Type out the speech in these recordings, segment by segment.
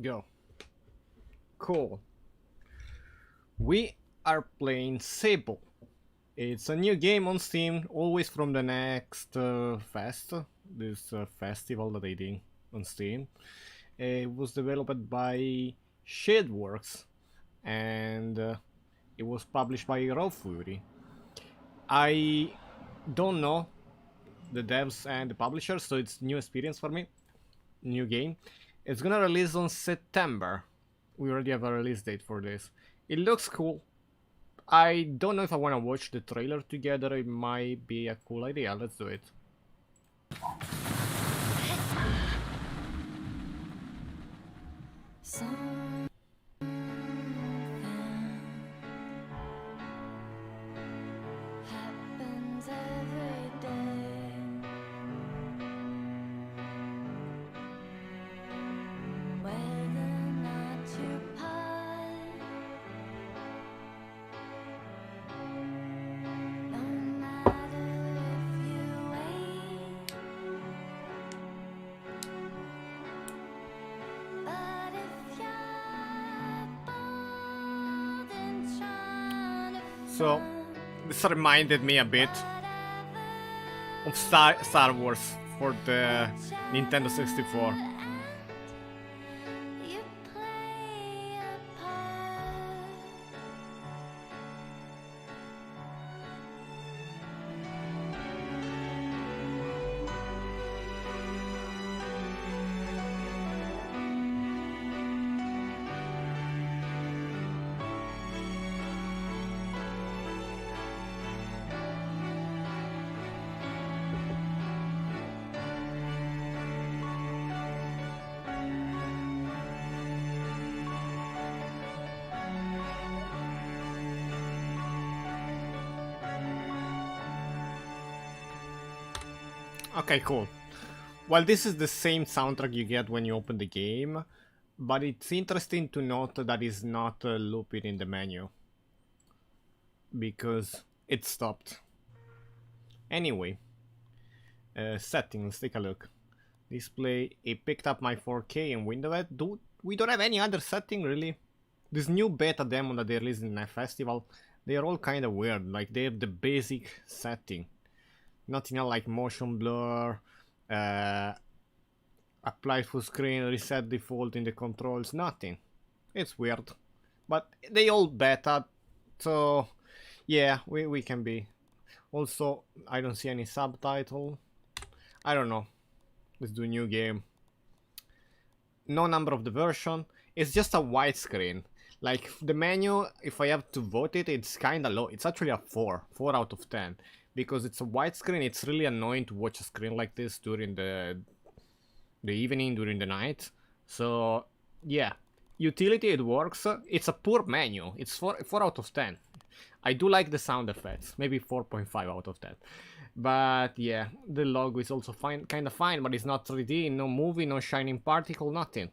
Go. Cool. We are playing Sable. It's a new game on Steam, always from the next fest, this festival that they did on Steam. It was developed by Shedworks and it was published by Raw Fury. I don't know the devs and the publishers, so it's new experience for me, new game. It's gonna release on September. We already have a release date for this. It looks cool. I don't know if I want to watch the trailer together. It might be a cool idea. Let's do it. Happens every day. Whether or not you part, no matter if you wait, but if you're bold and trying to So, this reminded me a bit of Star Wars for the Nintendo 64. you play a part. Okay, cool. Well, this is the same soundtrack you get when you open the game, but it's interesting to note that it's not looping in the menu because it stopped. Anyway, settings, take a look. Display, it picked up my 4K and Windows. We don't have any other setting really? This new beta demo that they released in a festival, they are all kind of weird. Like they have the basic setting. Nothing else like motion blur, apply full screen, reset default in the controls, nothing. It's weird. But they all beta, so yeah, we can be. Also, I don't see any subtitle. I don't know. Let's do a new game. No number of the version. It's just a widescreen. Like the menu, if I have to vote it, it's kinda low. It's actually a 4 out of 10. Because it's a widescreen, it's really annoying to watch a screen like this during the evening, during the night. So yeah, utility, it works. It's a poor menu. It's 4 out of 10. I do like the sound effects, maybe 4.5 out of 10. But yeah, the logo is also fine, kind of fine, but it's not 3D, no movie, no shining particle, nothing.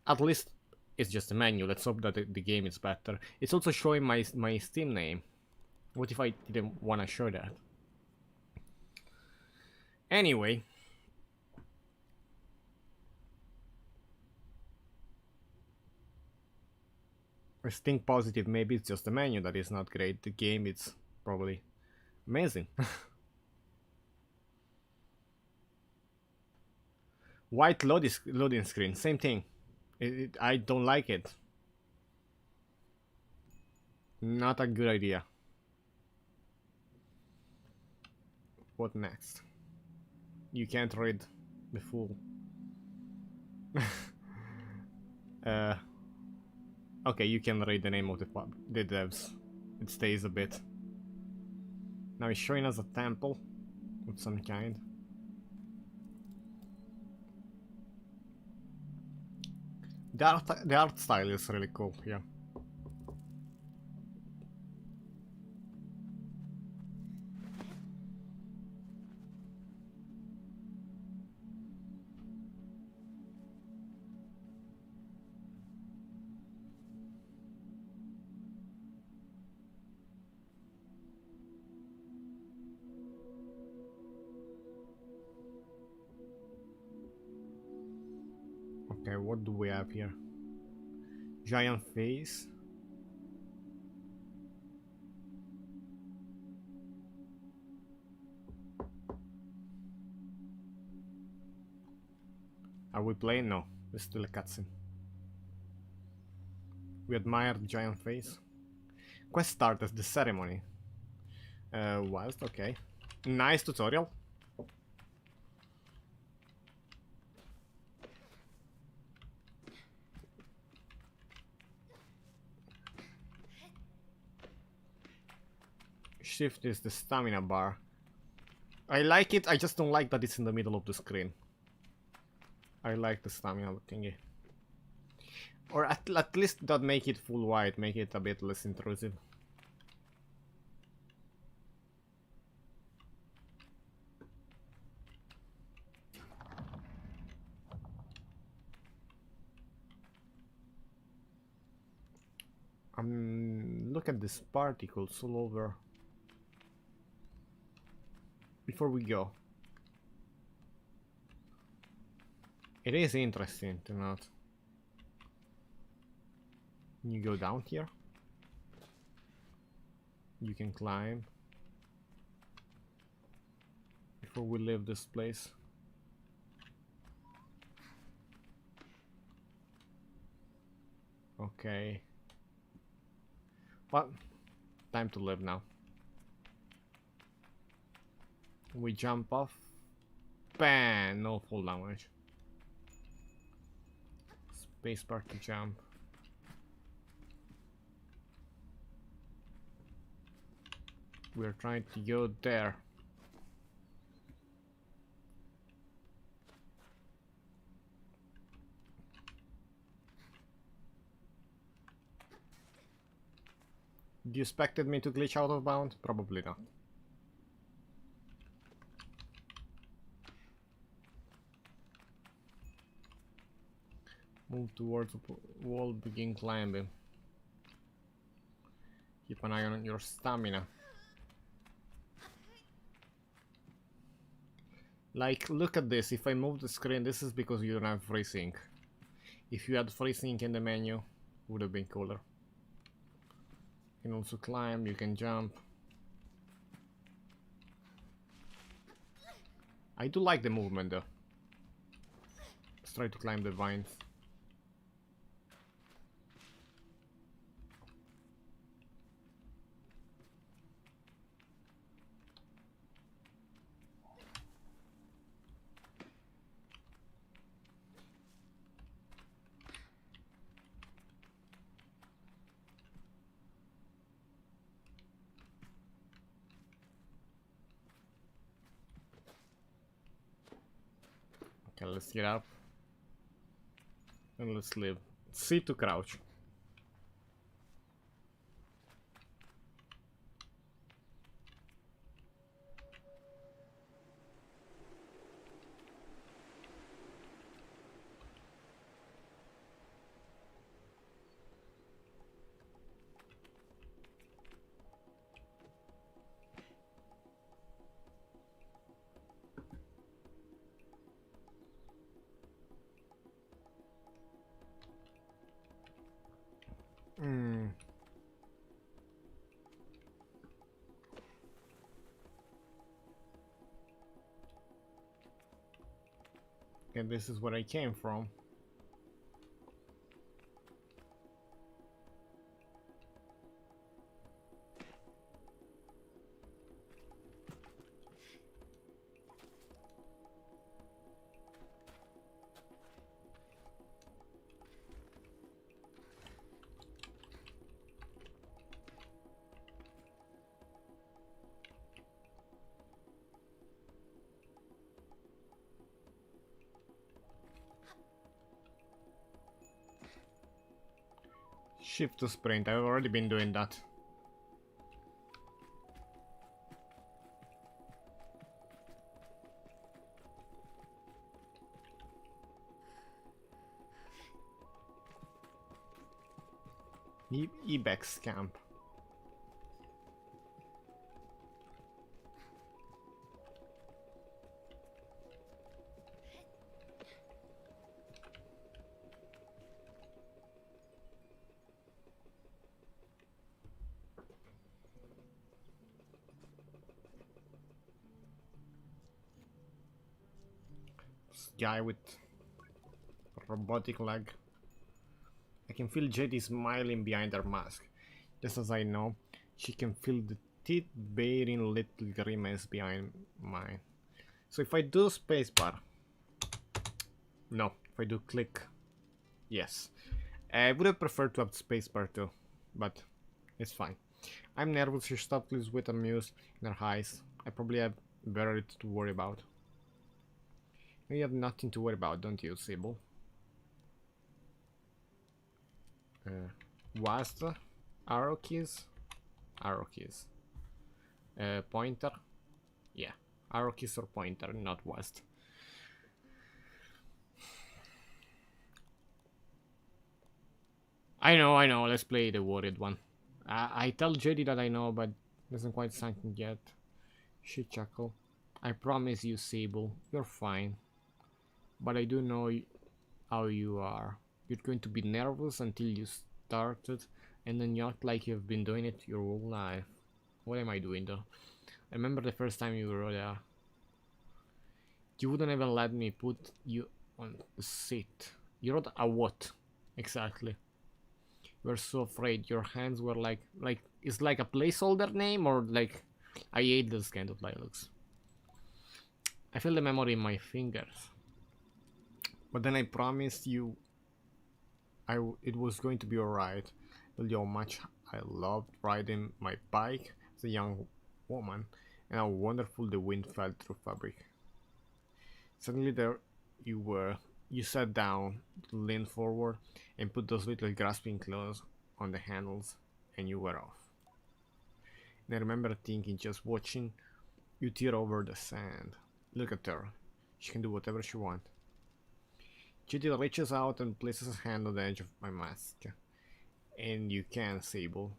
At least it's just a menu. Let's hope that the game is better. It's also showing my Steam name. What if I didn't want to show that? Anyway. I think positive, maybe it's just the menu that is not great. The game is probably amazing. White loading screen, same thing. I don't like it. Not a good idea. What next? You can't read the full. Okay, you can read the name of the devs. It stays a bit. Now it's showing us a temple of some kind. The art style is really cool, yeah. Okay, what do we have here? Giant face. Are we playing? No, it's still a cutscene. We admire the giant face. Quest starts the ceremony. Whilst, okay. Nice tutorial. Shift is the stamina bar. I like it, I just don't like that it's in the middle of the screen. I like the stamina thingy. Or at least not make it full white, make it a bit less intrusive. Look at these particles all over. Before we go. It is interesting to note. You go down here. You can climb. Before we leave this place. Okay. Well, time to live now. We jump off. Bam! No full damage. Spacebar to jump. We're trying to go there. You expected me to glitch out of bound? Probably not. Move towards the wall, begin climbing. Keep an eye on your stamina. Like, look at this. If I move the screen, this is because you don't have FreeSync. If you had FreeSync in the menu, would have been cooler. You can also climb, you can jump. I do like the movement though. Let's try to climb the vines. Okay, let's get up. And let's live. C to crouch. Okay, this is where I came from. Shift to sprint, I've already been doing that. Ibex camp. guy with robotic leg. I can feel JD smiling behind her mask. Just as I know, she can feel the teeth-baring little grimace behind mine. So if I do spacebar... No, if I do click... Yes. I would have preferred to have spacebar too, but it's fine. I'm nervous, she stopped with amused in her eyes. I probably have better to worry about. You have nothing to worry about, don't you, Sable? WASD, arrow keys, pointer, yeah, arrow keys or pointer, not WASD. I know, let's play the worried one. I tell JD that I know, but it hasn't quite sunk in yet. She chuckled. I promise you, Sable, you're fine. But I do know how you are. You're going to be nervous until you started, and then you act like you've been doing it your whole life. What am I doing though? I remember the first time you were there. You wouldn't even let me put you on the seat. You wrote a what? Exactly. You were so afraid. Your hands were like it's like a placeholder name, or like... I hate this kind of dialogues. I feel the memory in my fingers. But then I promised you it was going to be alright. Tell you how much I loved riding my bike as a young woman, and how wonderful the wind felt through fabric. Suddenly there you were. You sat down, leaned forward, and put those little grasping claws on the handles, and you were off. And I remember thinking, just watching you tear over the sand. Look at her. She can do whatever she wants. JD reaches out and places his hand on the edge of my mask. And you can, Sable.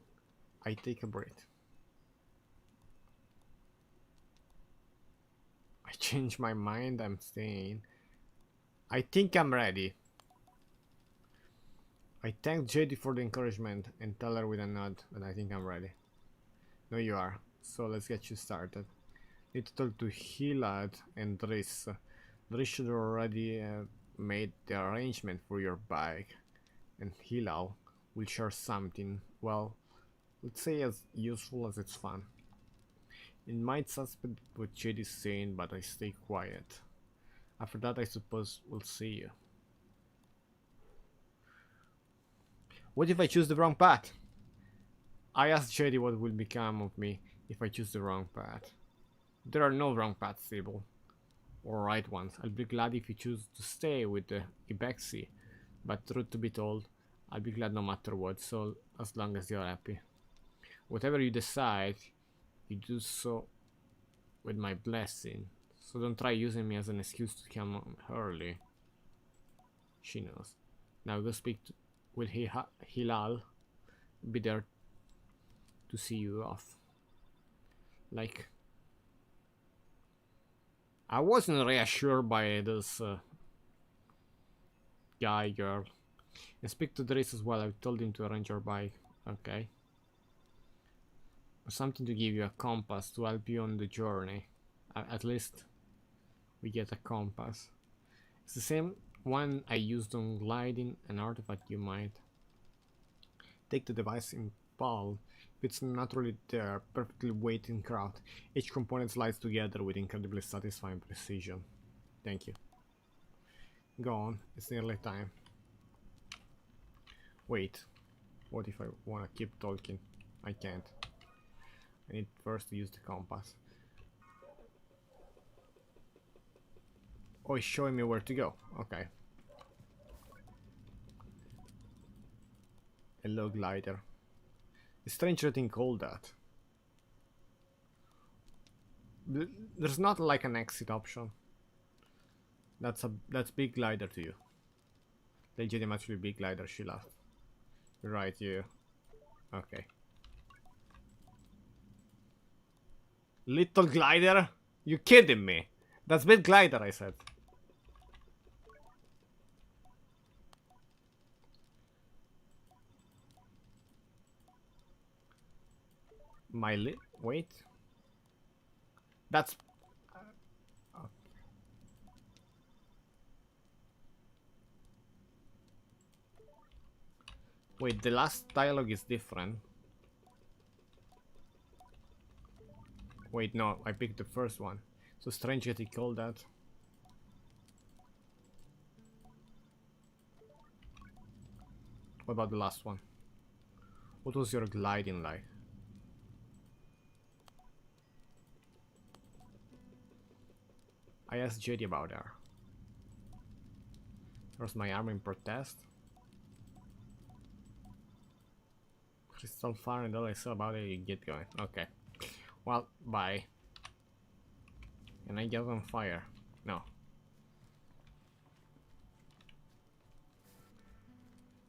I take a breath. I change my mind, I'm staying. I think I'm ready. I thank JD for the encouragement and tell her with a nod that I think I'm ready. No, you are. So let's get you started. Need to talk to Hilad and Driss. Driss should already have made the arrangement for your bike. And Hilal will share something, well, let's say as useful as it's fun. It might suspect what JD is saying, but I stay quiet. After that, I suppose we'll see you. What if I choose the wrong path? I asked JD what will become of me if I choose the wrong path. There are no wrong paths, Sable. Or right ones. I'll be glad if you choose to stay with the Ibexi. But truth to be told, I'll be glad no matter what, so as long as you're happy. Whatever you decide, you do so with my blessing. So don't try using me as an excuse to come home early. She knows. Now go speak with Hilal. Be there to see you off. Like... I wasn't reassured by this girl. And speak to Driss as well. I told him to arrange your bike. Okay. Something to give you a compass to help you on the journey. At least we get a compass. It's the same one I used on gliding, an artifact you might. Take the device in palm. It's naturally there, perfectly weighed in craft. Each component slides together with incredibly satisfying precision. Thank you. Go on, it's nearly time. Wait, what if I wanna keep talking? I can't. I need first to use the compass. Oh, it's showing me where to go. Okay. Hello, glider. It's strange getting called that. There's not like an exit option. That's big glider to you. Legitimately big glider, she laughed. Right, you. Okay. Little glider? You kidding me? That's big glider, I said. Wait. That's... Wait, the last dialogue is different. Wait, no, I picked the first one. So strange that he called that. What about the last one? What was your gliding like? I asked JD about her. There's my arm in protest. Crystal fire and all I saw about it, you get going. Okay. Well, bye. Can I get on fire? No.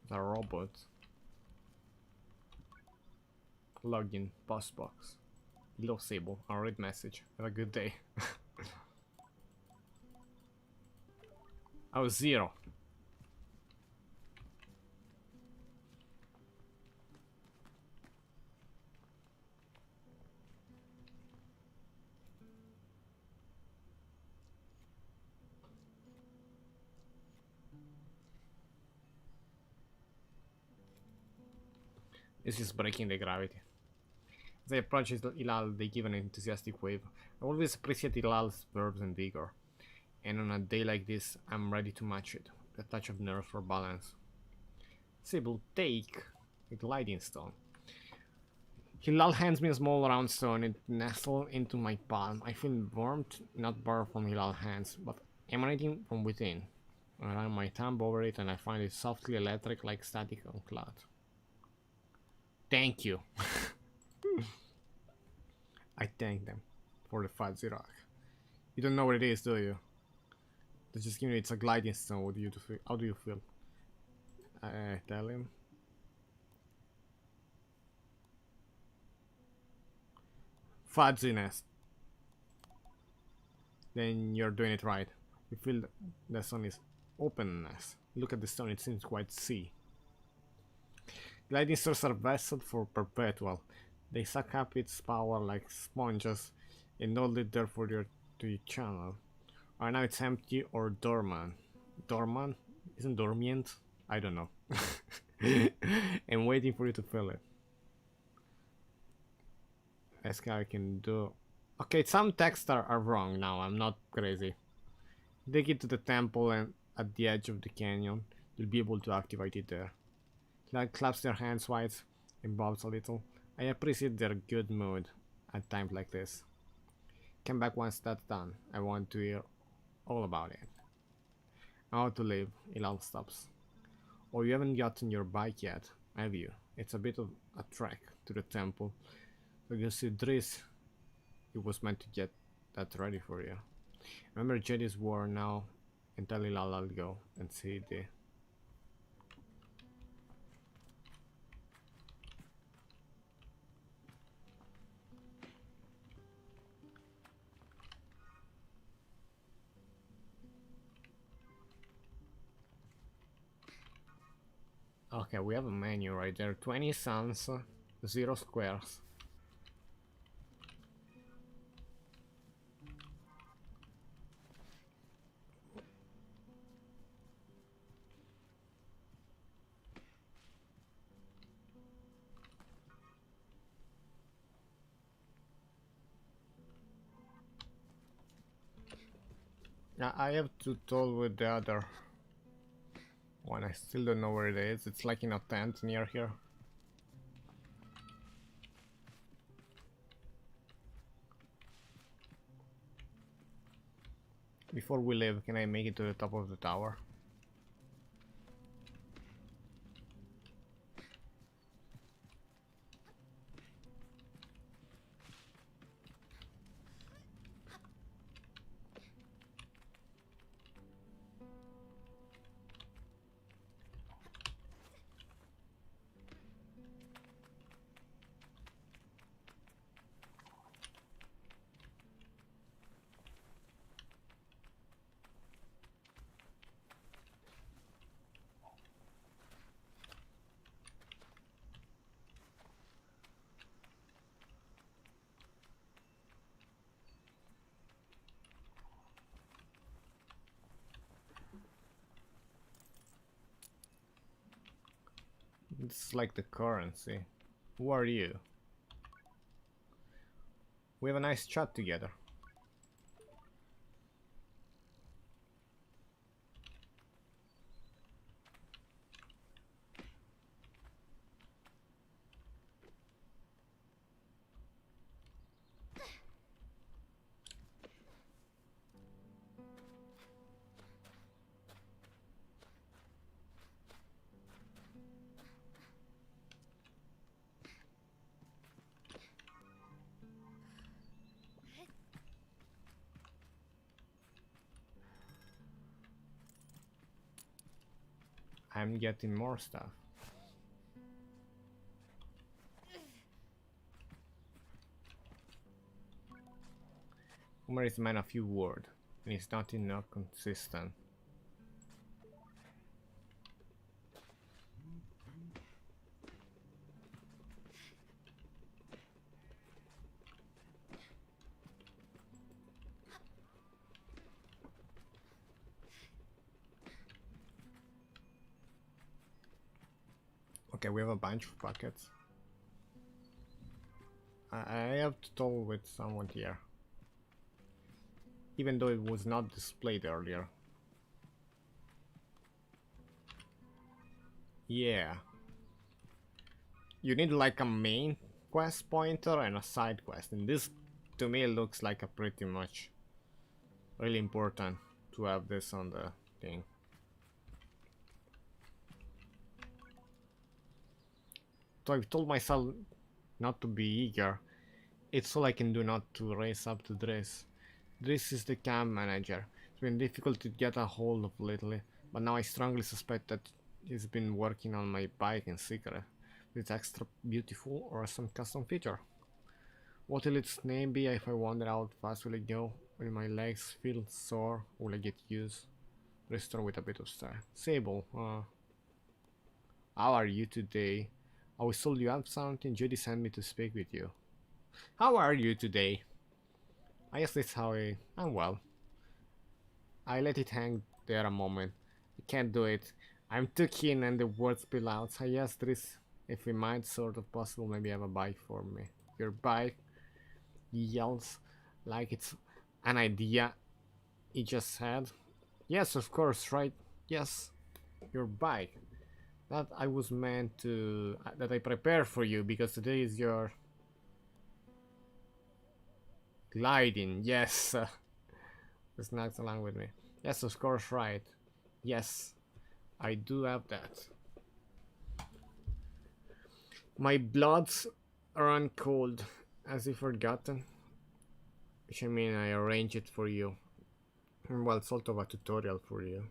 The robot. Login, post box. Hello Sable, I'll read message. Have a good day. Oh, 0. This is breaking the gravity. As I approach Ilal, they give an enthusiastic wave. I always appreciate Ilal's verbs and vigor. And on a day like this, I'm ready to match it. A touch of nerve for balance. Sable, take a gliding stone. Hilal hands me a small round stone. It nestles into my palm. I feel warmth, not burn from Hilal's hands, but emanating from within. I run my thumb over it and I find it softly electric like static on cloth. Thank you. I thank them for the fat Xerox. You don't know what it is, do you? They just give me it's a gliding stone. What do you feel? How do you feel? I tell him. Fuzziness. Then you're doing it right. You feel the sun is openness. Look at the stone, it seems quite sea. Gliding stones are vessels for perpetual. They suck up its power like sponges and hold it there for your to your channel. Right now it's empty or dormant. Dormant? Isn't dormant? I don't know. I'm waiting for you to fill it. That's how I can do. Okay, some texts are wrong now. I'm not crazy. Take it to the temple and at the edge of the canyon, you'll be able to activate it there. Clyde claps their hands wide and bobs a little. I appreciate their good mood at times like this. Come back once that's done. I want to hear all about it. How to leave, Ilal stops. Oh, you haven't gotten your bike yet, have you? It's a bit of a trek to the temple. So you see Driss, it was meant to get that ready for you. Remember Jedi's war now, and tell Ilal I'll go and see the... Okay, we have a menu right there. 20 suns, 0 squares. I have to talk with the other one. I still don't know where it is. It's like in a tent near here. Before we leave, can I make it to the top of the tower? It's like the currency. Who are you? We have a nice chat together. I'm getting more stuff. Homer is a man of few words, and he's not enough consistent. Okay, we have a bunch of buckets. I have to talk with someone here. Even though it was not displayed earlier. Yeah. You need like a main quest pointer and a side quest. And this to me looks like a pretty much really important to have this on the thing. So I've told myself not to be eager. It's all I can do not to race up to Driss. Driss is the camp manager. It's been difficult to get a hold of lately, but now I strongly suspect that he's been working on my bike in secret. It's extra beautiful or some custom feature. What will its name be if I wonder how fast will it go? Will my legs feel sore? Will I get used? Restore with a bit of style. Sable, how are you today? I was told you have something. Judy sent me to speak with you. How are you today? I guess that's how I'm well. I let it hang there a moment. I can't do it. I'm too keen and the words spill out. I asked Driss if we might sort of possible maybe have a bike for me. Your bike? He yells like it's an idea he just had. Yes, of course, right? Yes, your bike. That I was meant to... that I prepared for you because today is your... gliding, yes. The snacks along with me. Yes, of course, right. Yes, I do have that. My bloods run cold. Has he forgotten? Which I mean, I arranged it for you. Well, sort of a tutorial for you.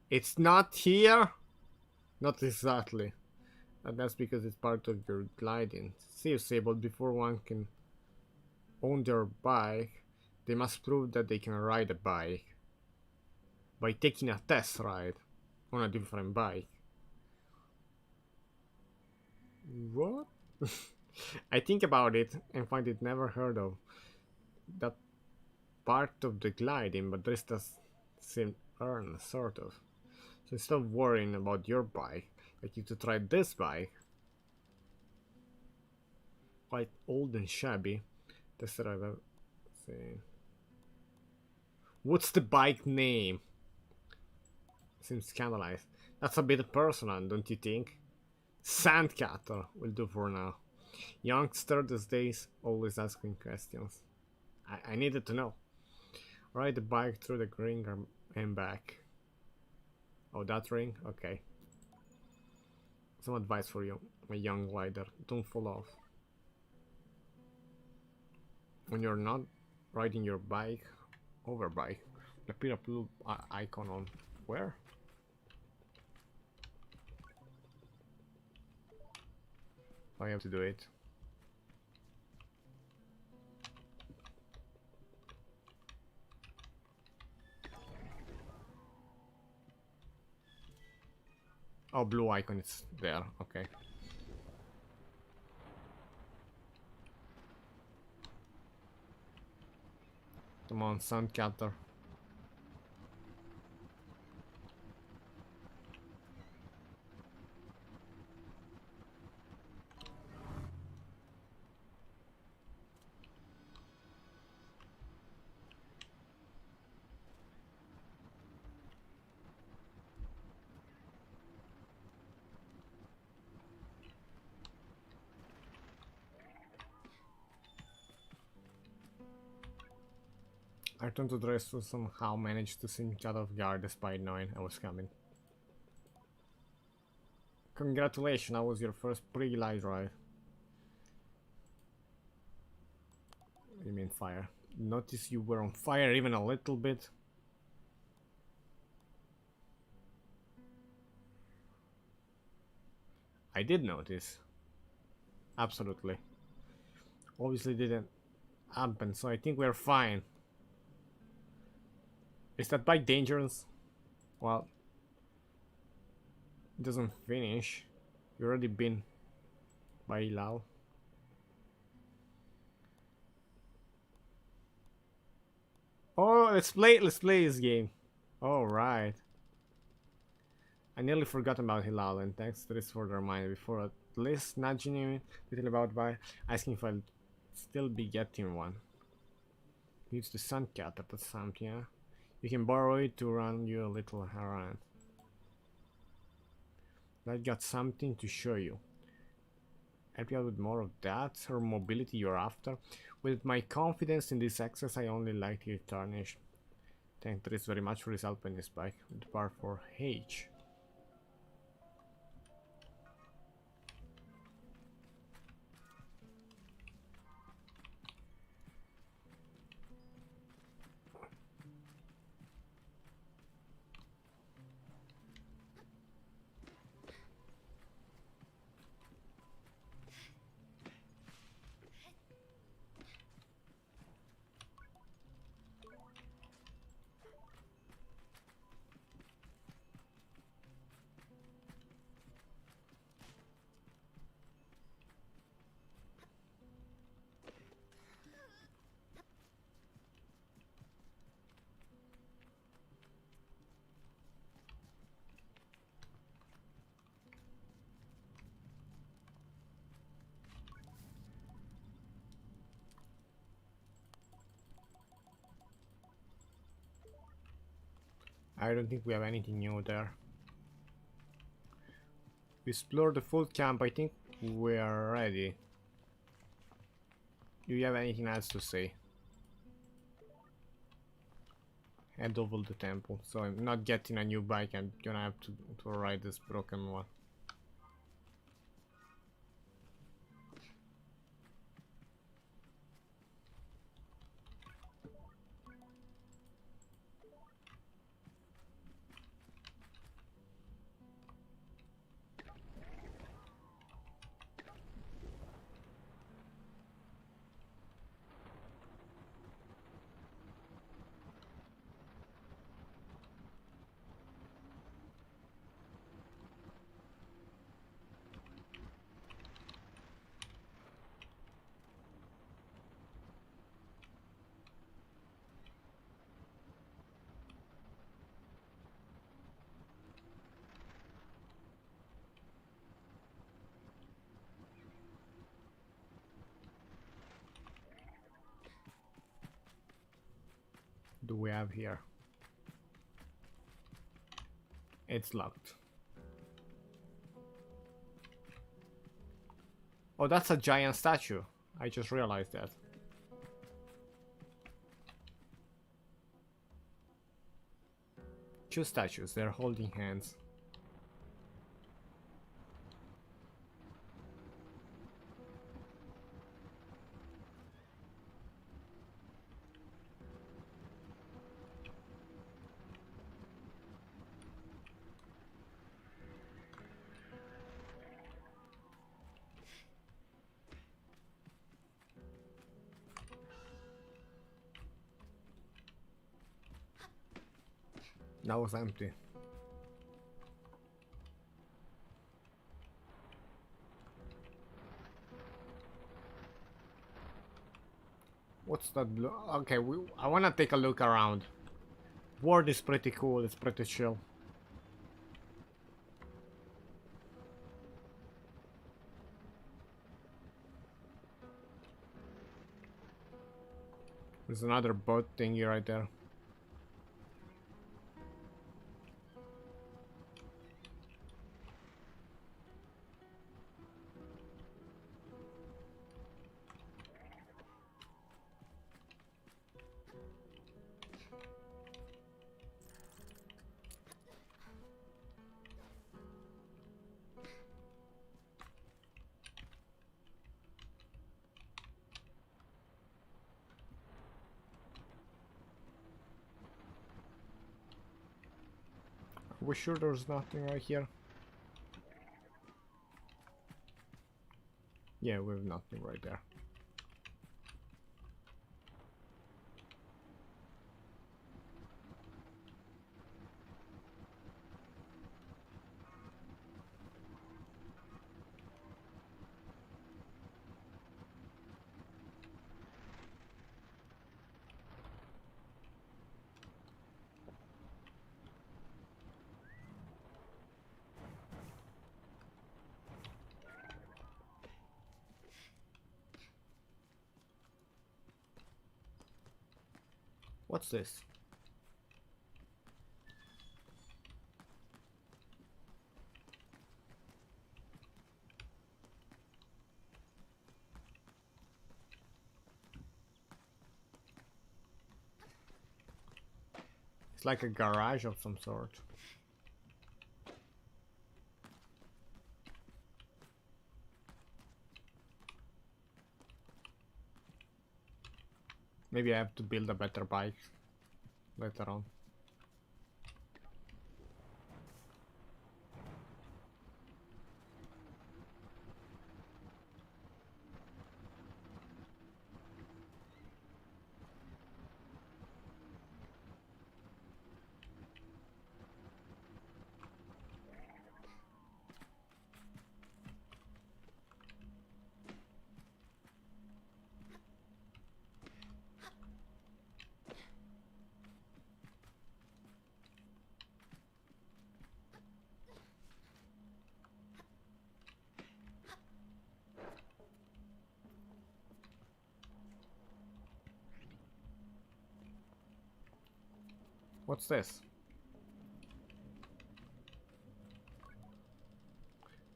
It's not here? Not exactly. And that's because it's part of your gliding. See you, Sable, before one can own their bike, they must prove that they can ride a bike. By taking a test ride on a different bike. What? I think about it and find it never heard of. That part of the gliding, but this does seem earned, sort of. So instead of worrying about your bike, I need to try this bike. Quite old and shabby. That's what I've ever seen. What's the bike name? Seems scandalized. That's a bit personal, don't you think? Sandcatter will do for now. Youngster these days, always asking questions. I needed to know. Ride the bike through the ring and back. Oh, that ring? Okay. Some advice for you, my young glider. Don't fall off. When you're not riding your bike, overbike, appear a blue icon on where? I have to do it. Oh, blue icon is there. Okay. Come on, Sandcatter. I turned to dress to somehow managed to seem caught off guard despite knowing I was coming. Congratulations, that was your first pre-light ride. You mean fire? Notice you were on fire even a little bit. I did notice. Absolutely. Obviously didn't happen, so I think we're fine. Is that bike dangerous? Well, it doesn't finish. You already been by Lao. Oh, let's play this game. All right. I nearly forgot about Hilal, and thanks to this for the reminder before at least nudging him little about by asking if I'll still be getting one. Use the sun cat at something, yeah? You can borrow it to run you a little errand. I got something to show you. Help you out with more of that, or mobility you're after. With my confidence in this access, I only like to get tarnished. Thank Tris very much for his help in this bike. With bar for H. I don't think we have anything new there. We explored the full camp. I think we are ready. Do you have anything else to say? Head over the temple. So I'm not getting a new bike. I'm gonna have to ride this broken one. Do we have here? It's locked. Oh, that's a giant statue. I just realized that. Two statues, they're holding hands. That was empty. What's that blue? Okay, I wanna take a look around. World is pretty cool, it's pretty chill. There's another boat thingy right there. We sure there's nothing right here? Yeah, we have nothing right there. What's this? It's like a garage of some sort. Maybe I have to build a better bike later on. What's this?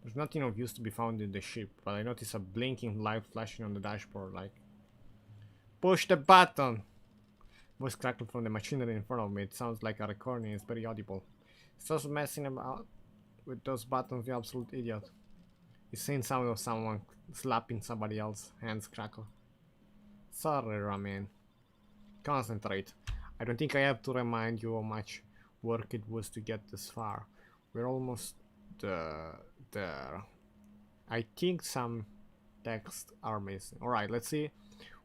There's nothing of use to be found in the ship, but I notice a blinking light flashing on the dashboard like... Push the button! Voice crackled from the machinery in front of me. It sounds like a recording. It's very audible. Stop messing about with those buttons, you absolute idiot. The same sound of someone slapping somebody else. Hands crackle. Sorry, Ramin. Concentrate. I don't think I have to remind you how much work it was to get this far. We're almost there. I think some texts are missing. Alright, let's see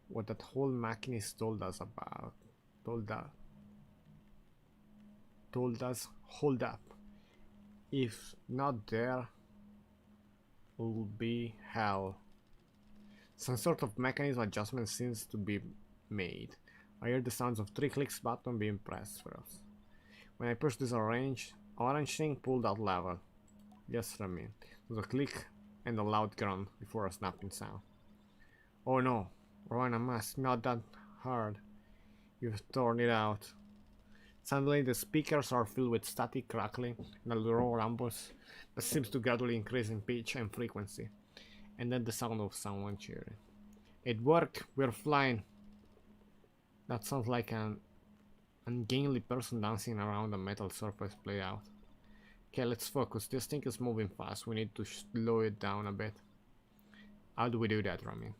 what that whole machinist told us about. Told us, hold up. If not there, will be hell. Some sort of mechanism adjustment seems to be made. I heard the sounds of 3 clicks button being pressed for us. When I pushed this orange thing pulled out level. Yes, Ramin. There was a click and a loud grunt before a snapping sound. Oh no, Rowena must not that hard. You've torn it out. Suddenly the speakers are filled with static crackling and a low rumbles that seems to gradually increase in pitch and frequency. And then the sound of someone cheering. It worked, we're flying. That sounds like an ungainly person dancing around a metal surface played out. Okay, let's focus. This thing is moving fast. We need to slow it down a bit. How do we do that, Rami?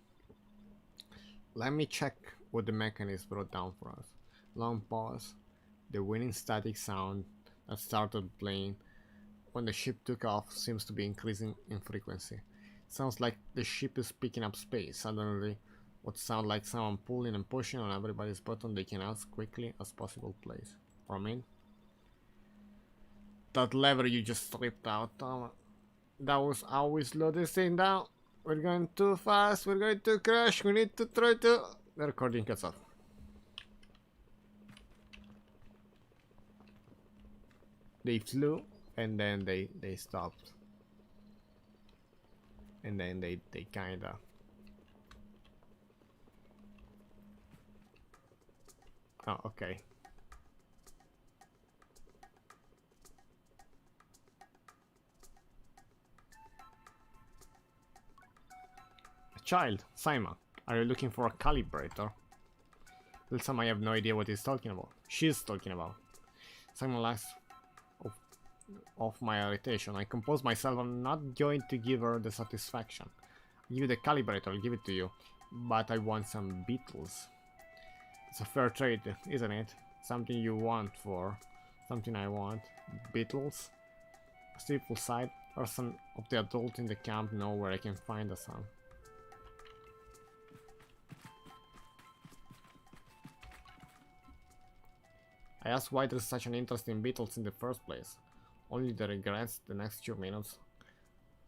Let me check what the mechanism brought down for us. Long pause. The winning static sound that started playing when the ship took off seems to be increasing in frequency. Sounds like the ship is picking up space. Suddenly, what sounds like someone pulling and pushing on everybody's button they can as quickly as possible place. Ramin? That lever you just stripped out, that was how we slow this thing down. We're going too fast, we're going to crash, we need to try to... The recording cuts off. They flew, and then they stopped. And then they kinda... Oh, okay. Child, Simon, are you looking for a calibrator? Well, Sam, I have no idea what he's talking about. She's talking about. Simon laughs off my irritation. I compose myself. I'm not going to give her the satisfaction. I'll give you the calibrator, I'll give it to you. But I want some beetles. It's a fair trade, isn't it? Something you want for Something I want. Beetles. Steeple side. Or some of the adults in the camp know where I can find a son. I asked why there's such an interest in beetles in the first place. Only the regrets the next few minutes.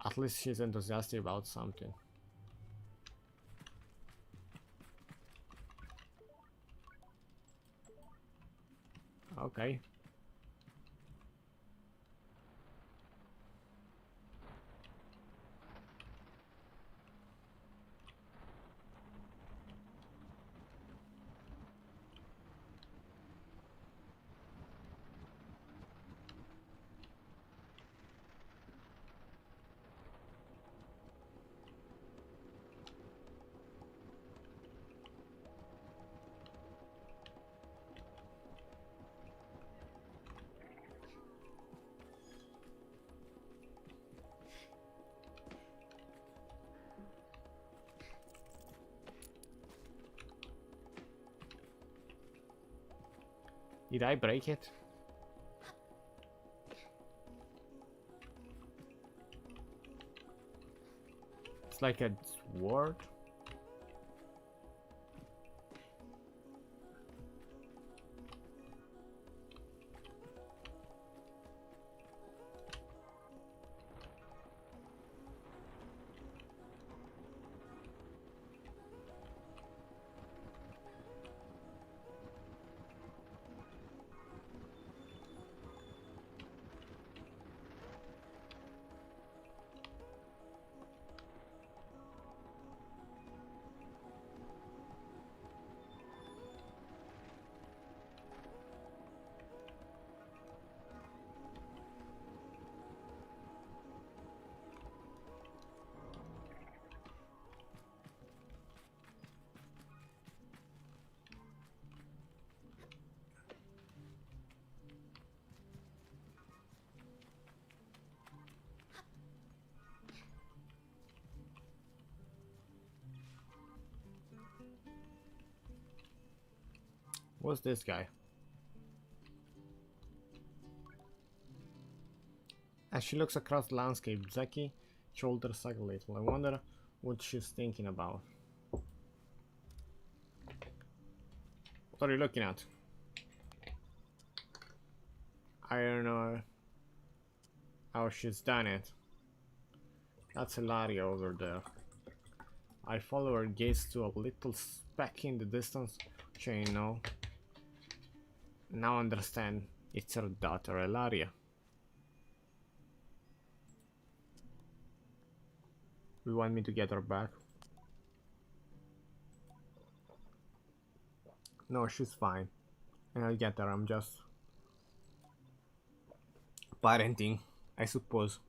At least she's enthusiastic about something. Okay. Did I break it? It's like a sword. What's this guy? As she looks across the landscape, Zeki shoulders sag a little. I wonder what she's thinking about. What are you looking at? I don't know how she's done it. That's Hilaria over there. I follow her gaze to a little speck in the distance, which I know. Now understand it's her daughter, Hilaria. You want me to get her back? No, she's fine. And I'll get her, I'm just parenting, I suppose.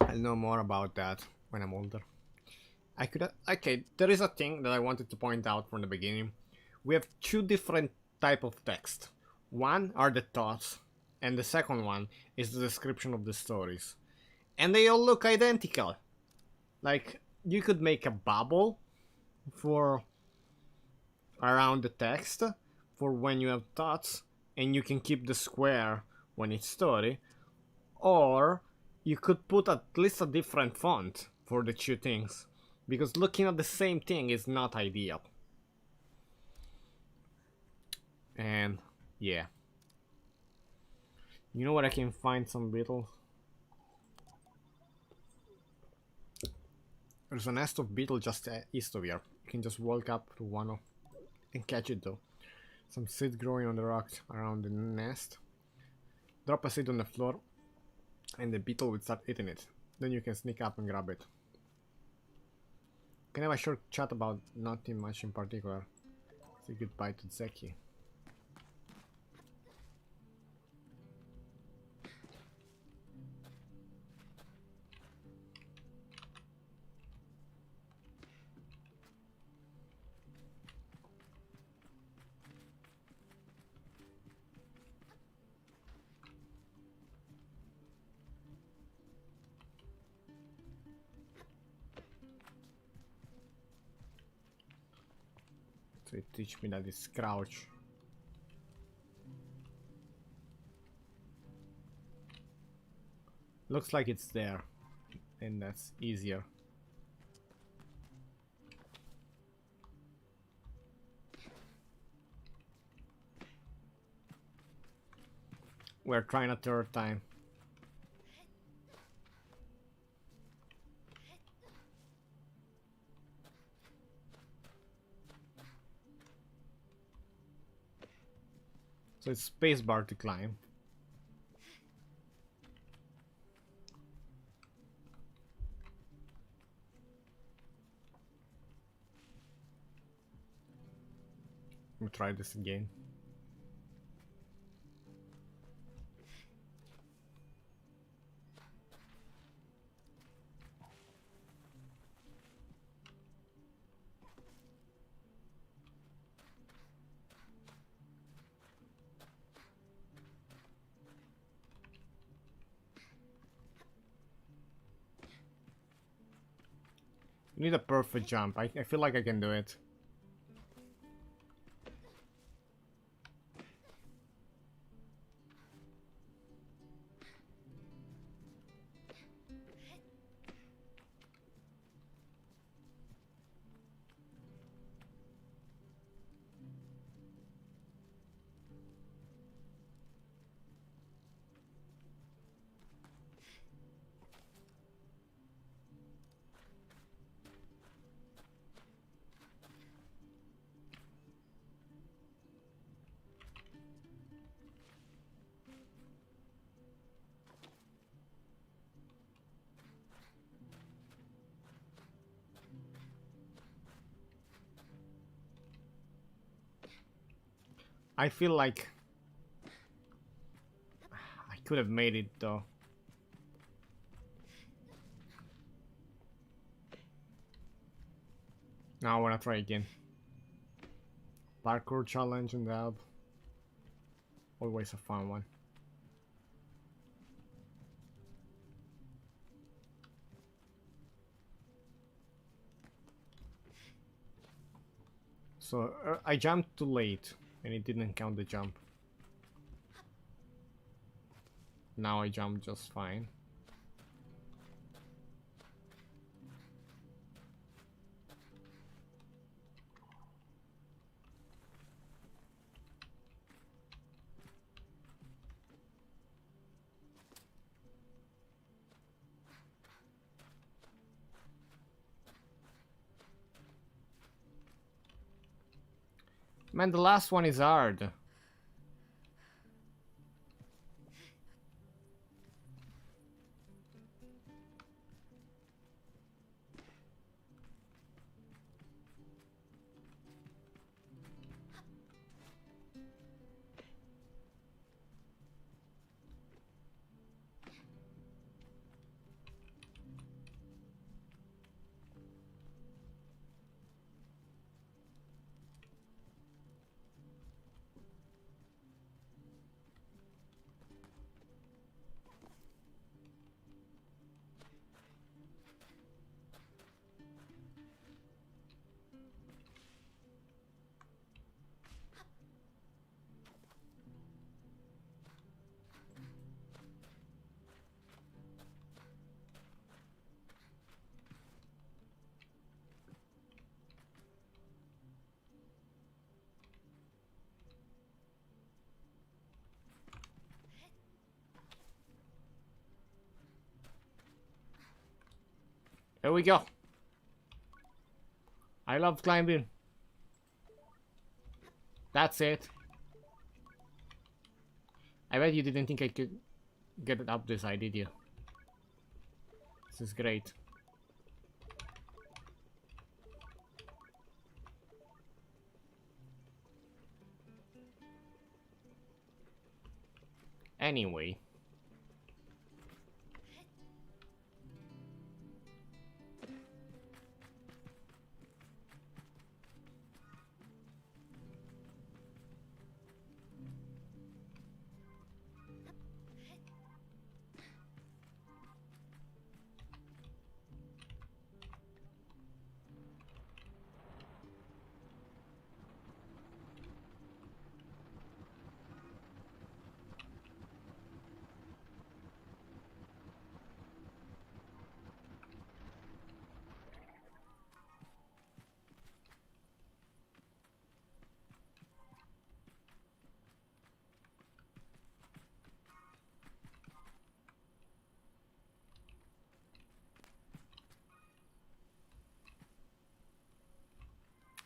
I'll know more about that when I'm older. Okay, there is a thing that I wanted to point out from the beginning. We have two different type of text. One are the thoughts, and the second one is the description of the stories. And they all look identical. Like, you could make a bubble for around the text for when you have thoughts, and you can keep the square when it's story, or you could put at least a different font for the two things, because looking at the same thing is not ideal. And yeah, you know where I can find some beetles? There's a nest of beetle just east of here. You can just walk up to one and catch it though. Some seed growing on the rocks around the nest. Drop a seed on the floor and the beetle will start eating it. Then you can sneak up and grab it. Can have a short chat about nothing much in particular. Say goodbye to Zeki. So it teach me that it's crouch. Looks like it's there, and that's easier. We're trying a third time. So it's spacebar to climb. Let me try this again. You need a perfect jump. I feel like I can do it. I feel like I could have made it though. Now I wanna try again. Parkour challenge in the app. Always a fun one. So I jumped too late and it didn't count the jump. Now I jumped just fine. Man, the last one is hard. Here we go. I love climbing. That's it. I bet you didn't think I could get it up this high, did you? This is great. Anyway.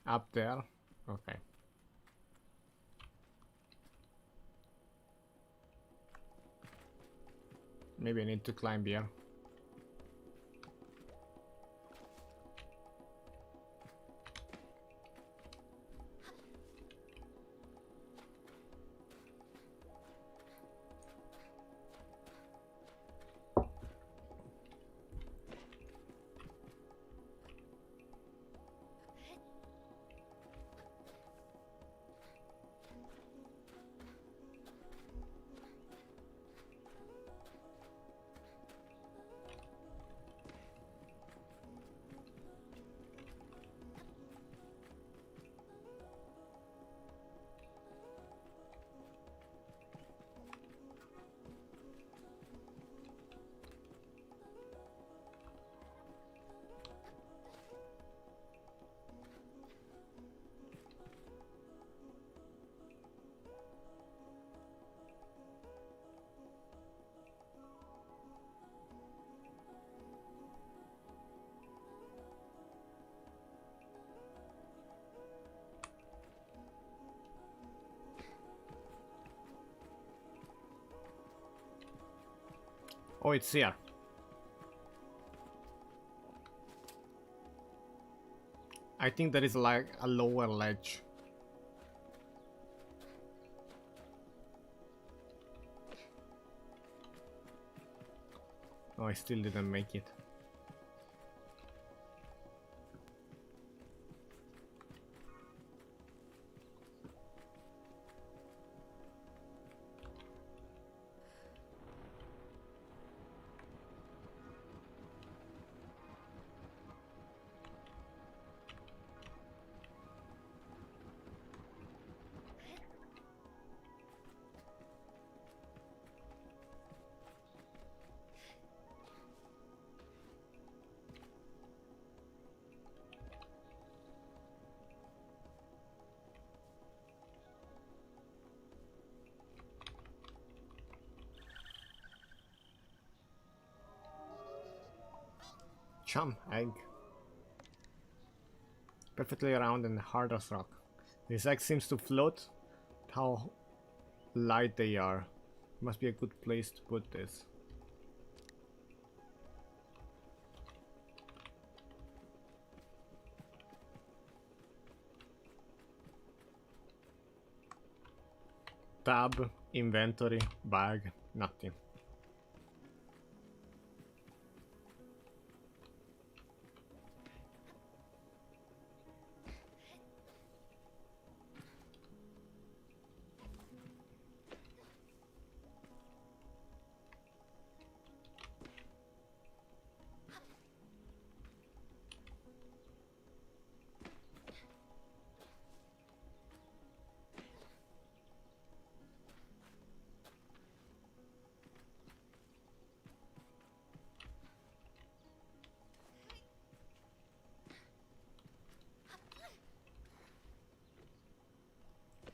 Up there? Okay. Maybe I need to climb here. Oh, it's here. I think there is like a lower ledge. Oh, I still didn't make it. Chum egg. Perfectly round and hard as rock. This egg seems to float. How light they are. Must be a good place to put this. Tab, inventory, bag, nothing.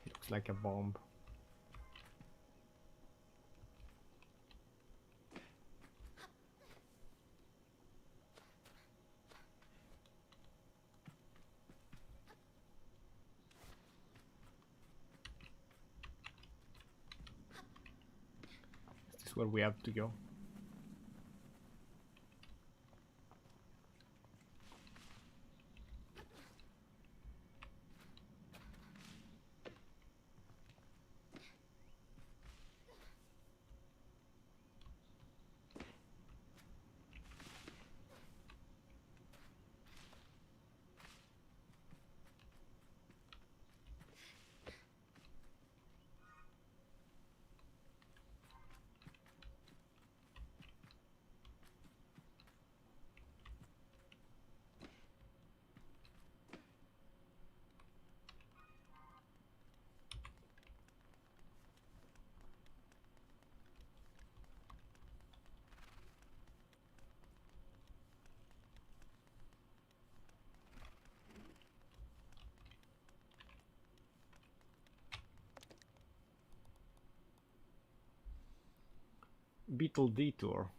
Looks like a bomb. Is this where we have to go? Beetle detour.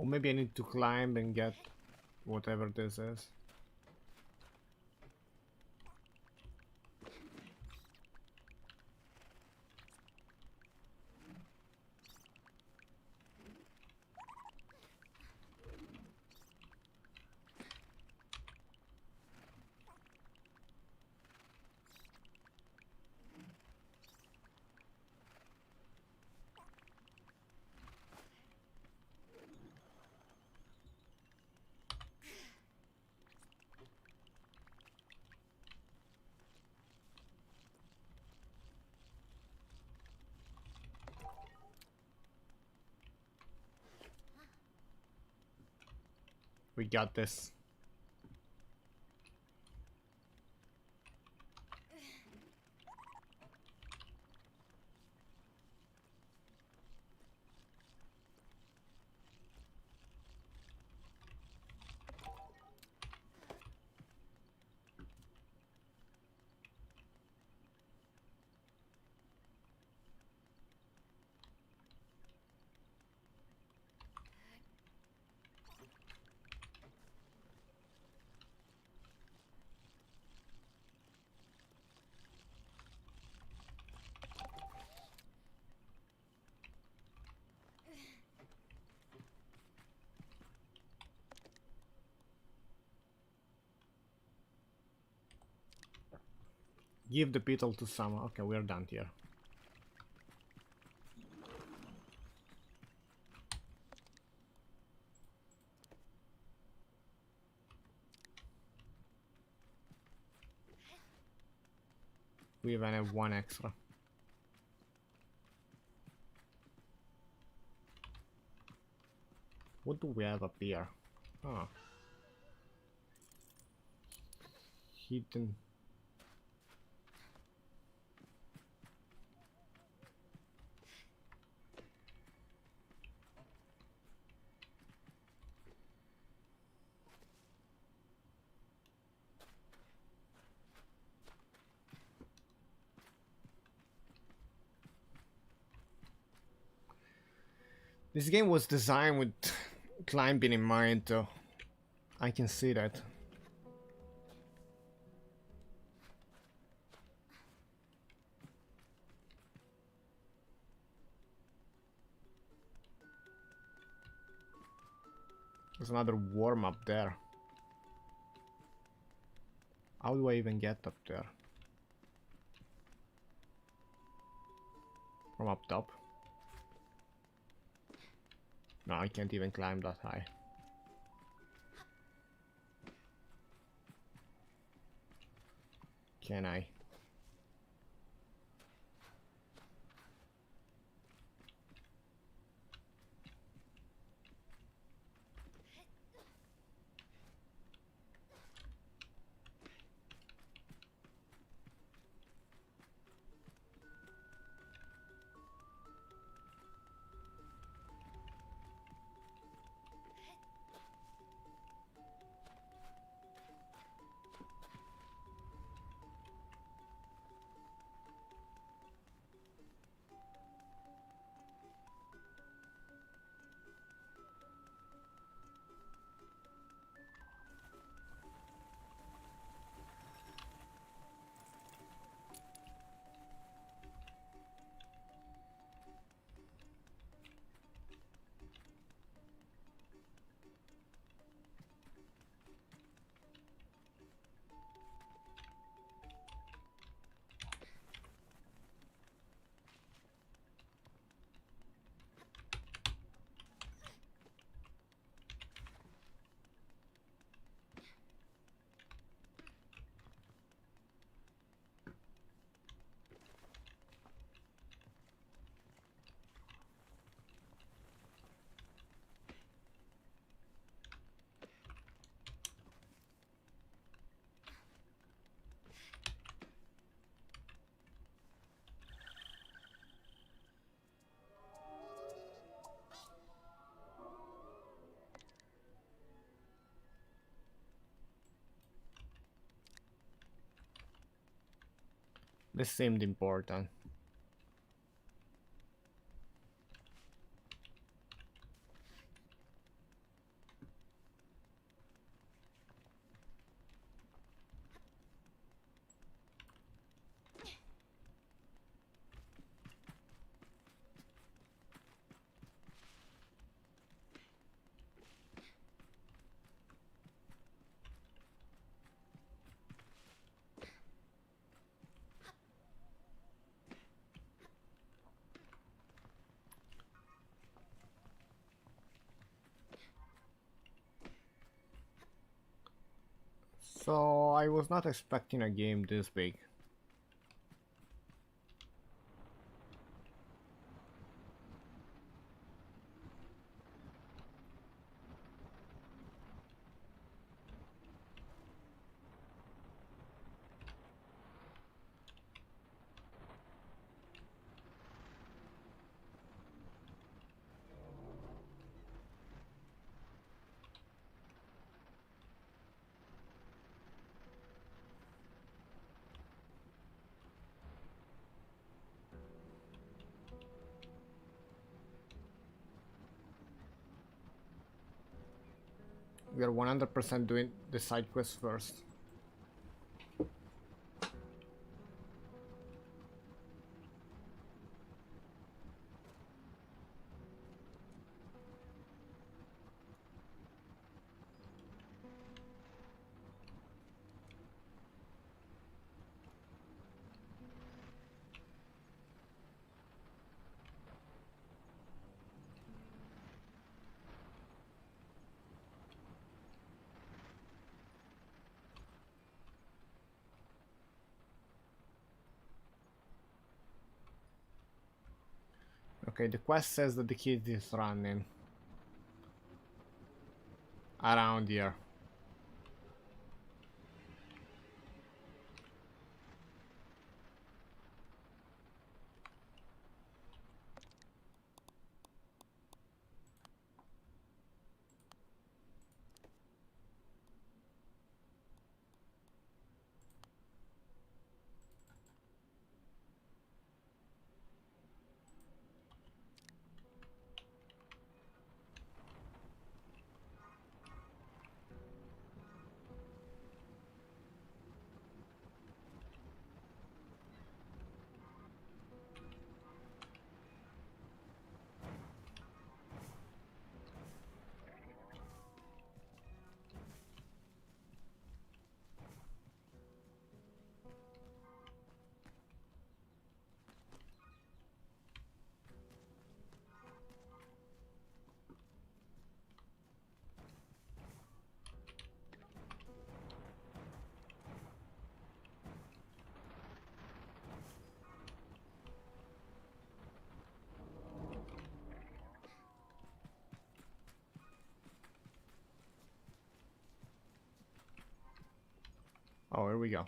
Or maybe I need to climb and get whatever this is. We got this. Give the beetle to someone. Okay, we're done here. We even have one extra. What do we have up here? Oh. Hidden. This game was designed with climbing in mind, though. I can see that. There's another worm up there. How do I even get up there? From up top? No, I can't even climb that high. Can I? This seemed important. So I was not expecting a game this big. We are 100% doing the side quest first. Okay, the quest says that the kid is running around here. Oh, here we go.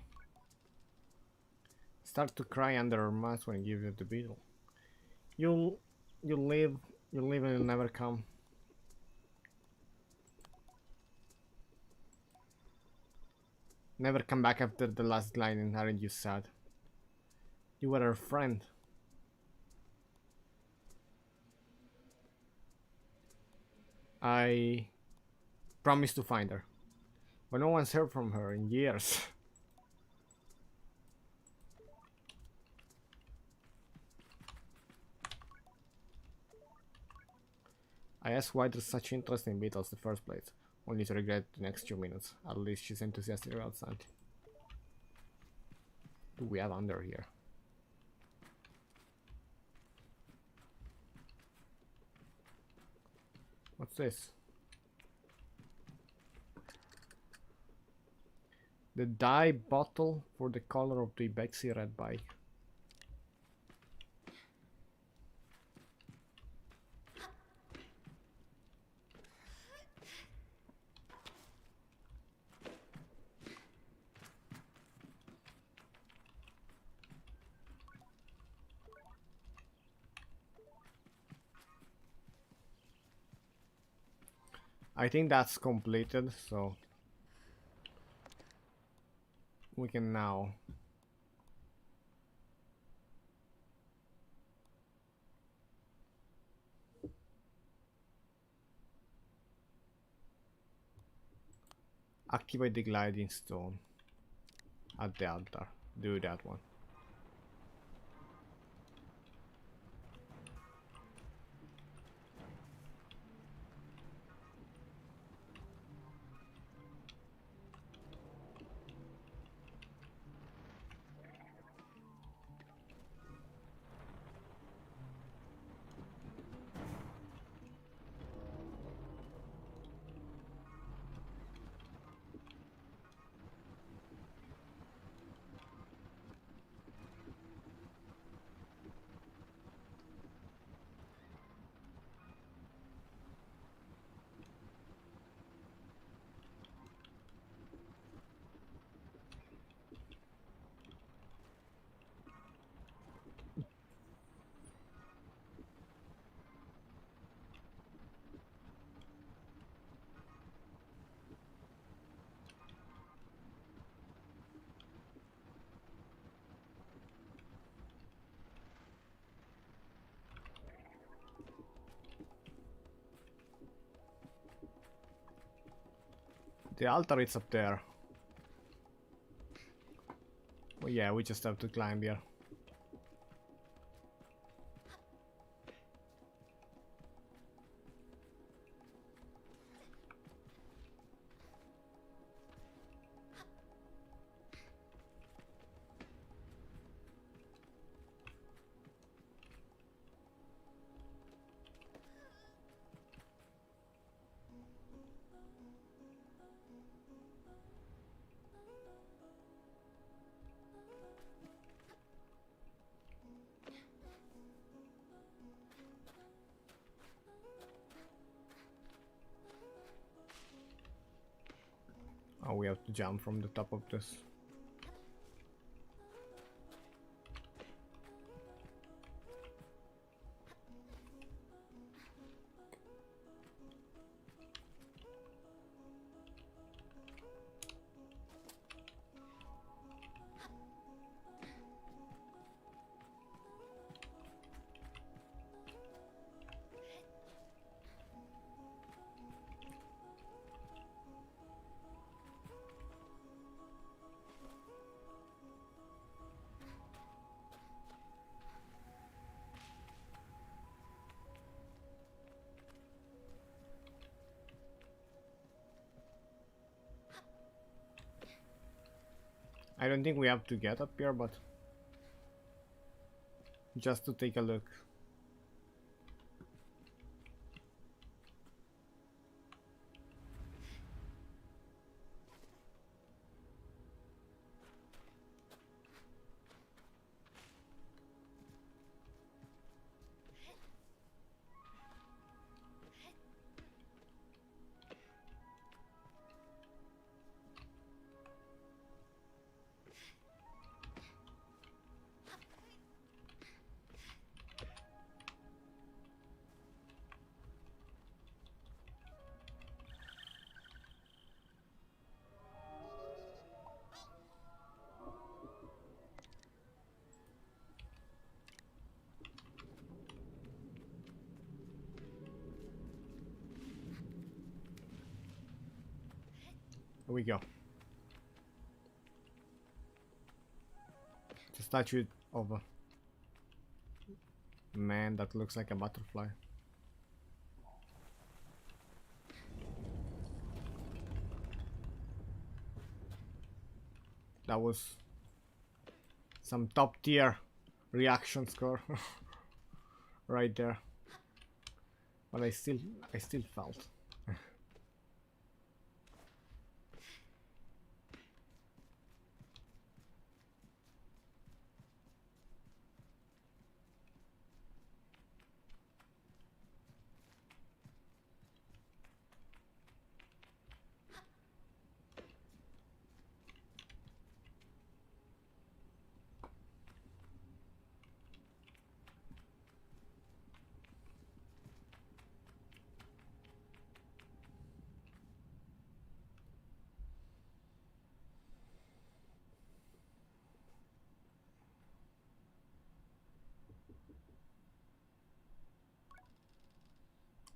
Start to cry under her mask when I give you the beetle. You'll live and you'll never come. Never come back after the last gliding, aren't you sad? You were her friend. I promised to find her, but no one's heard from her in years. I asked why there's such interest in beetles in the first place, only to regret the next 2 minutes. At least she's enthusiastic about something. What do we have under here? What's this? The dye bottle for the color of the Bexy red bike. I think that's completed, so we can now activate the gliding stone at the altar. Do that one. The altar is up there. Oh yeah, we just have to climb here. Oh, we have to jump from the top of this. I don't think we have to get up here, but just to take a look. Here we go. The statue of a man that looks like a butterfly. That was some top tier reaction score right there. But I still felt.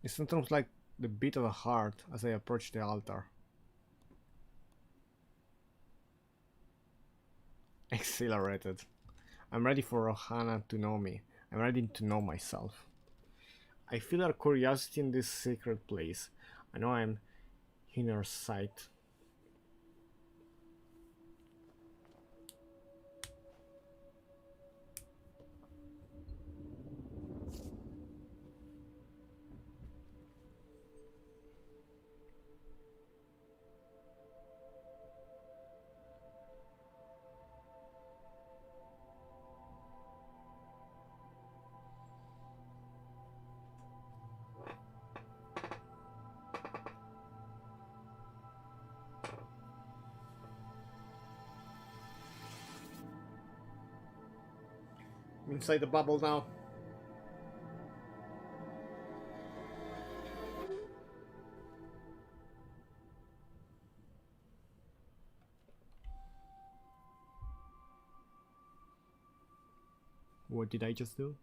It sounds like the beat of a heart as I approach the altar. Exhilarated. I'm ready for Rohana to know me. I'm ready to know myself. I feel her curiosity in this sacred place. I know I'm in her sight. I'm inside the bubble now. What did I just do?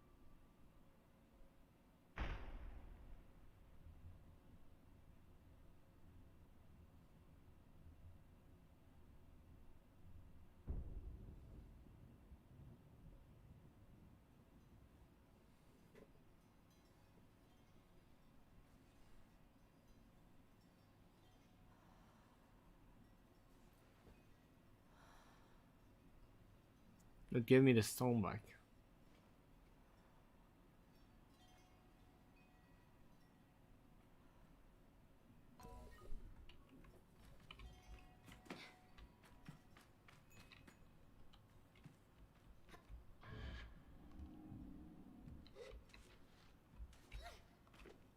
That gave me the stone back.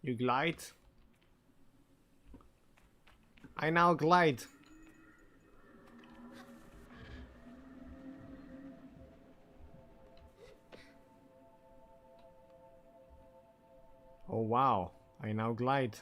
You glide? I now glide. Oh wow, I now glide.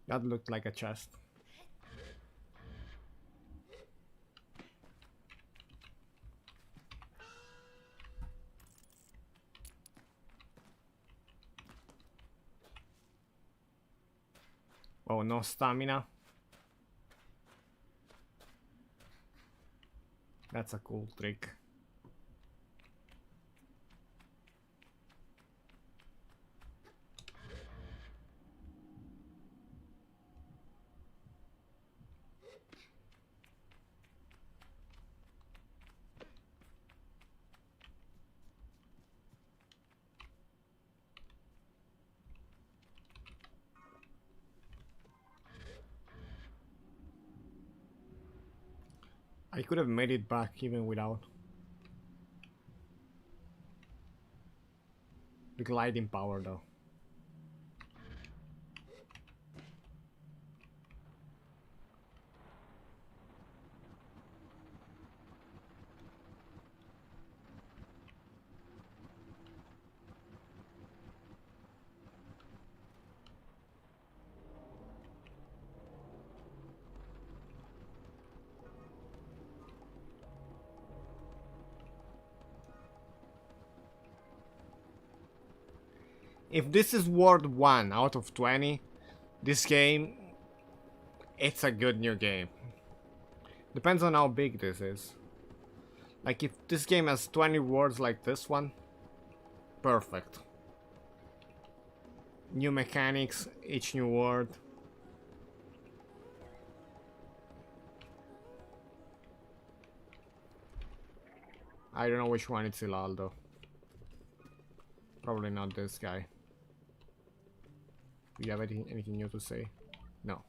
That looked like a chest. Oh, no stamina. That's a cool trick. I could have made it back even without the gliding power though. If this is worth 1 out of 20, this game, it's a good new game. Depends on how big this is. Like if this game has 20 words like this one, perfect. New mechanics, each new word. I don't know which one it's Ilal though. Probably not this guy. Do you have anything new to say? No.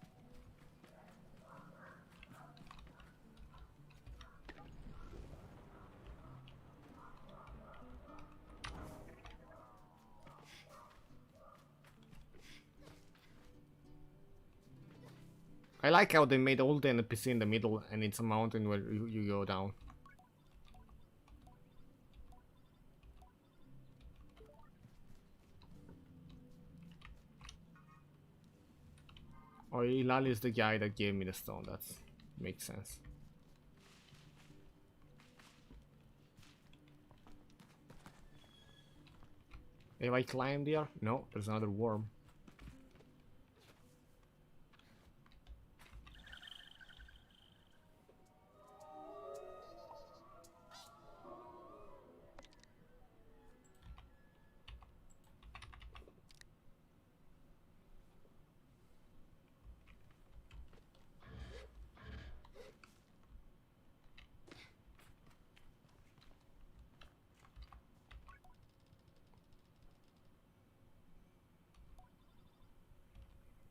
I like how they made all the NPC in the middle and it's a mountain where you go down. Oh, Ilal is the guy that gave me the stone. That makes sense. Have I climbed here? No, there's another worm.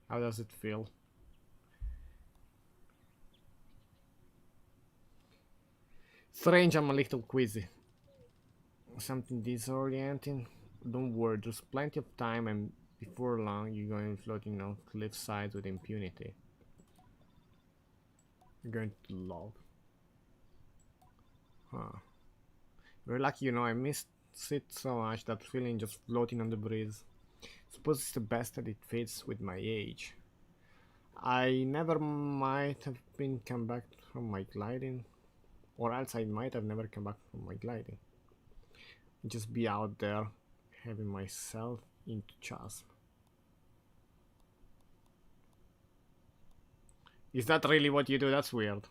How does it feel? Strange, I'm a little queasy. Something disorienting? Don't worry, there's plenty of time and before long you're going floating on cliff sides with impunity. You're going to love. Huh. You're lucky, you know, I missed it so much, that feeling just floating on the breeze. Suppose it's the best that it fits with my age. I never might have been come back from my gliding, or else I might have never come back from my gliding. Just be out there, having myself into chasm. Is that really what you do? That's weird.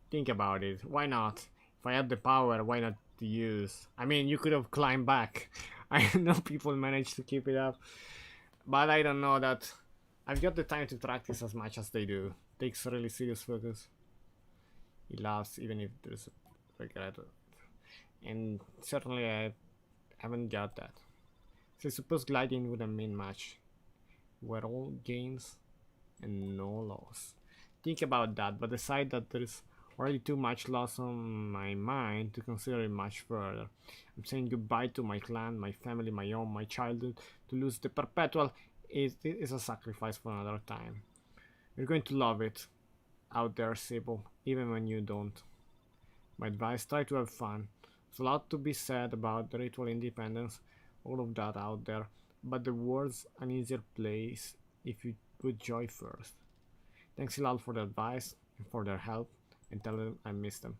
Think about it. Why not? If I had the power, why not use? I mean, you could have climbed back. I know people manage to keep it up, but I don't know that I've got the time to practice as much as they do. Takes really serious focus. It lasts even if there's a regret. And certainly I haven't got that. So I suppose gliding would have mean much. Were all gains and no loss. Think about that, but decide that there's already too much loss on my mind to consider it much further. I'm saying goodbye to my clan, my family, my home, my childhood. To lose the perpetual is a sacrifice for another time. You're going to love it out there, Sable, even when you don't. My advice, try to have fun. There's a lot to be said about the ritual independence, all of that out there, but the world's an easier place if you put joy first. Thanks a lot for the advice and for their help, and tell them I miss them.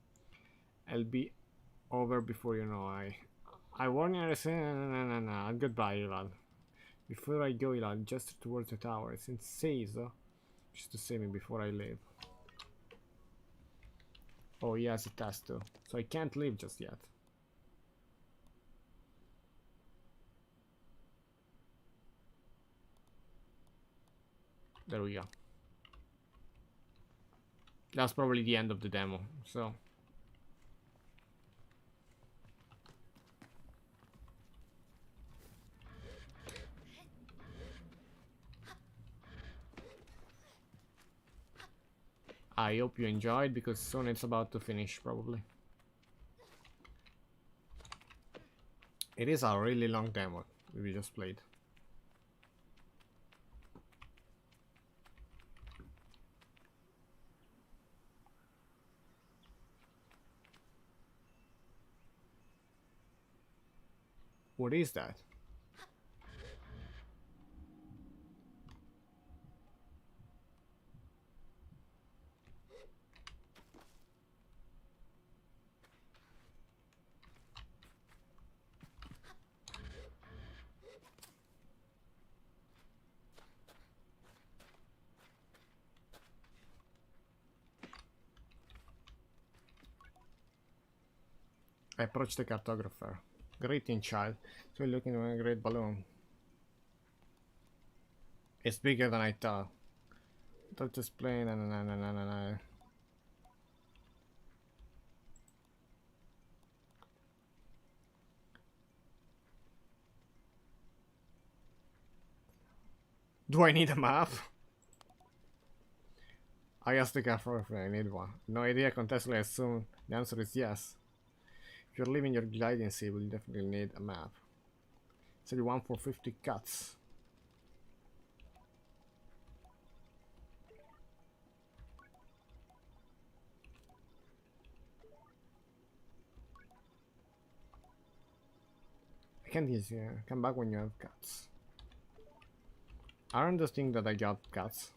I'll be over before you know I warn you, I say no. Goodbye, Ilal. Before I go, Ilal, just towards the tower. Since says just to save me before I leave. Oh, he has a task too, so I can't leave just yet. There we go. That's probably the end of the demo, so. I hope you enjoyed, because soon it's about to finish, probably. It is a really long demo we just played. What is that? I approached the cartographer. Greeting, child. So you're looking at a great balloon. It's bigger than I thought. Thought this plane. No. Do I need a map? I asked the cartographer if I need one. No idea, contextually I assume the answer is yes. If you're leaving your gliding Sable, you definitely need a map. Said you want for 50 cuts. I can't use you. Come back when you have cuts. Aren't those things that I got cuts?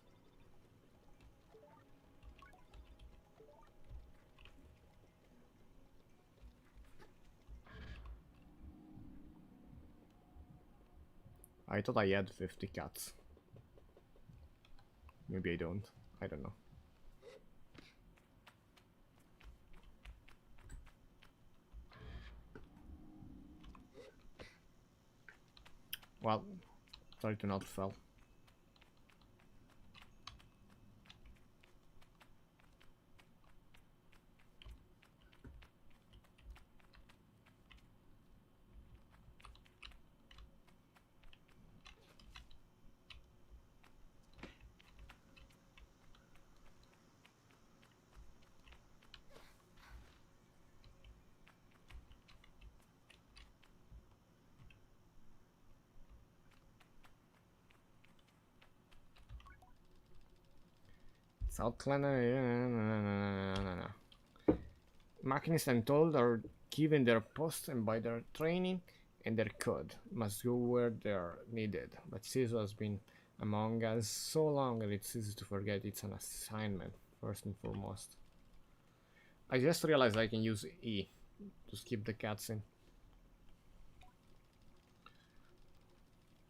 I thought I had 50 cuts. Maybe I don't. I don't know. Well, sorry to not fail. South Clan. No. Machinists, I'm told, are given their posts and by their training and their code. Must go where they're needed. But CISO has been Among Us so long that it's easy to forget it's an assignment, first and foremost. I just realized I can use E to skip the cutscene.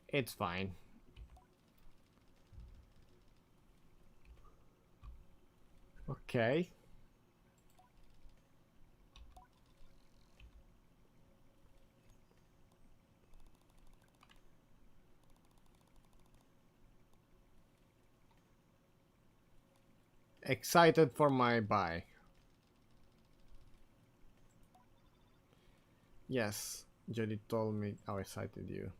It's fine. Okay. Excited for my buy. Yes, Jody told me how excited you.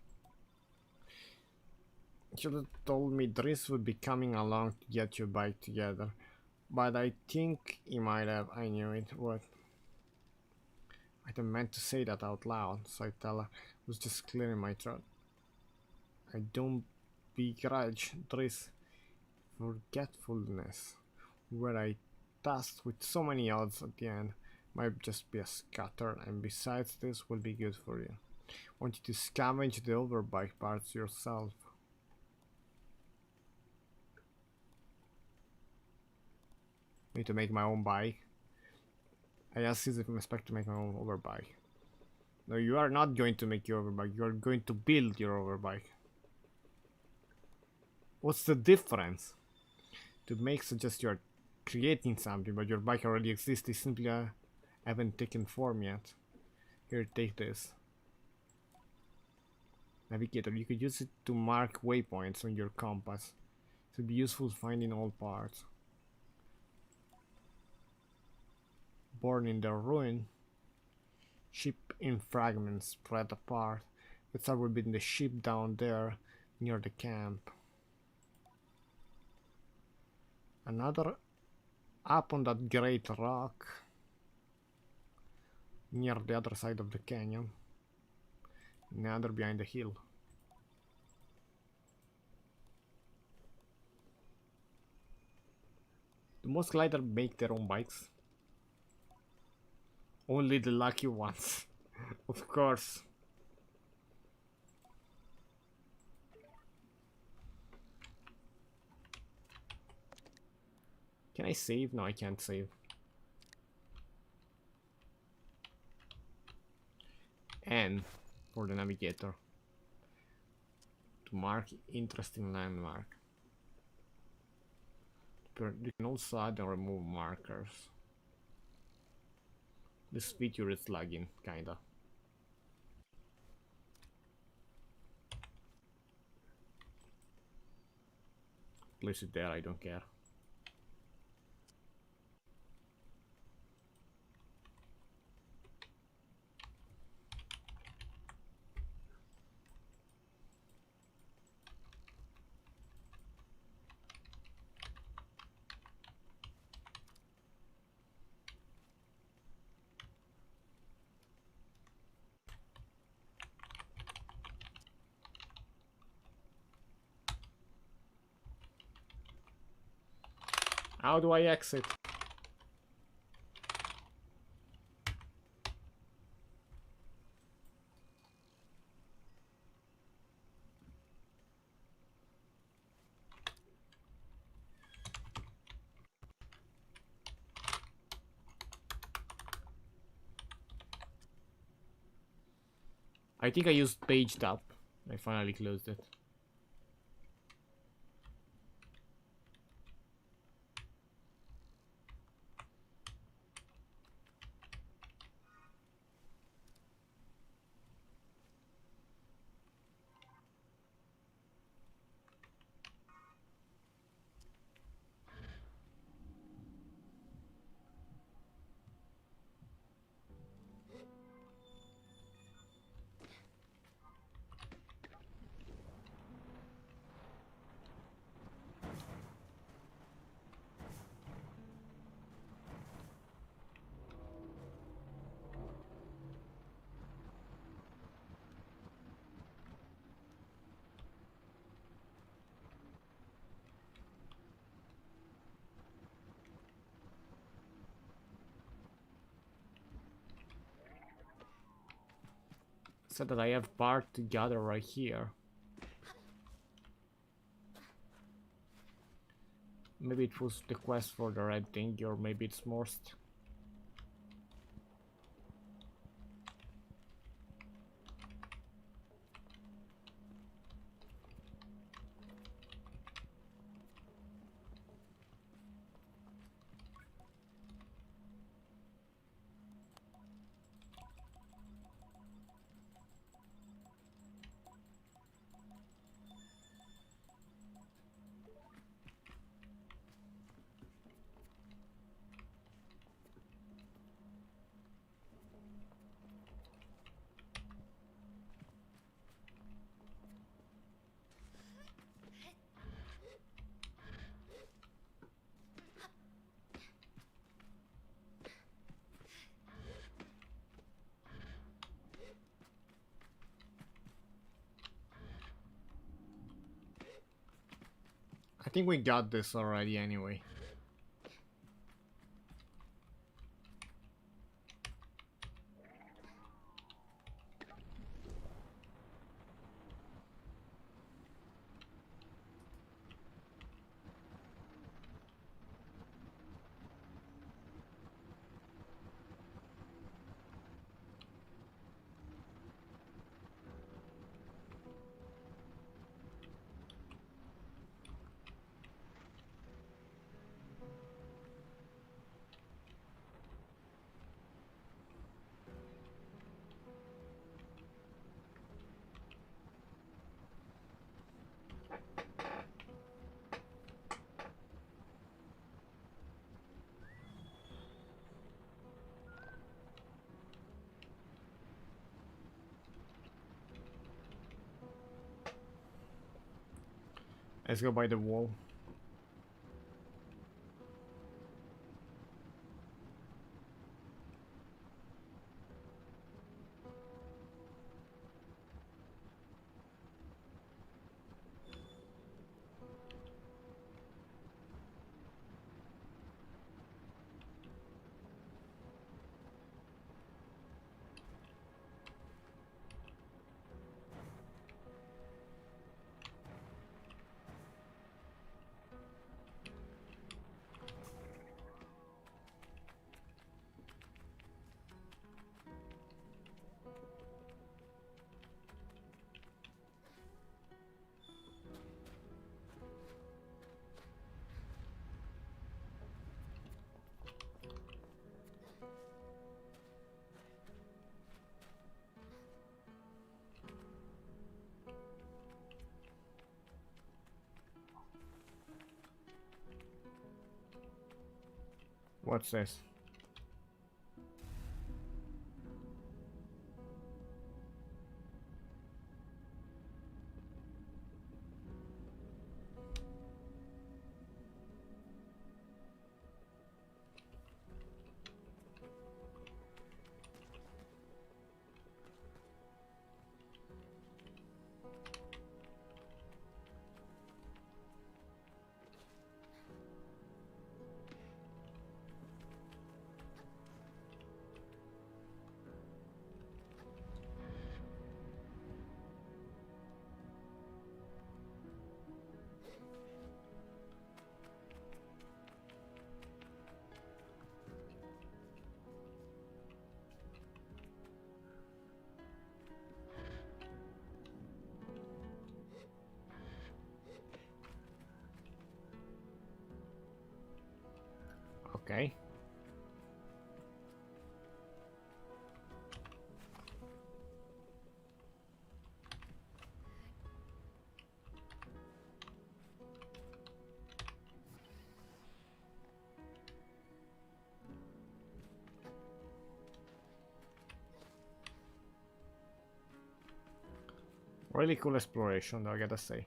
Should have told me Driss would be coming along to get your bike together. But I think he might have. I knew it would. I didn't meant to say that out loud, so I tell her it was just clearing my throat. I don't begrudge Driss forgetfulness, where I tasked with so many odds at the end, might just be a scatter, and besides this will be good for you. Want you to scavenge the overbike parts yourself. Need to make my own bike. I asked if I expect to make my own overbike. No, you are not going to make your overbike, you are going to build your overbike. What's the difference? To make suggest you're creating something, but your bike already exists, they simply haven't taken form yet. Here, take this. Navigator, you could use it to mark waypoints on your compass. It would be useful finding all parts. Born in the ruin, ship in fragments spread apart. Let's start with the ship down there near the camp. Another up on that great rock near the other side of the canyon. Another behind the hill. Do most gliders make their own bikes? Only the lucky ones. Of course. Can I save? No, I can't save. N for the navigator. To mark interesting landmark. You can also add and remove markers. This feature is lagging, kinda. Place it there, I don't care. How do I exit? I think I used page tab. I finally closed it. Said that I have part to gather right here. Maybe it was the quest for the red thing, or maybe it's Morst. I think we got this already anyway. Let's go by the wall. What's this? Okay. Really cool exploration, I gotta say.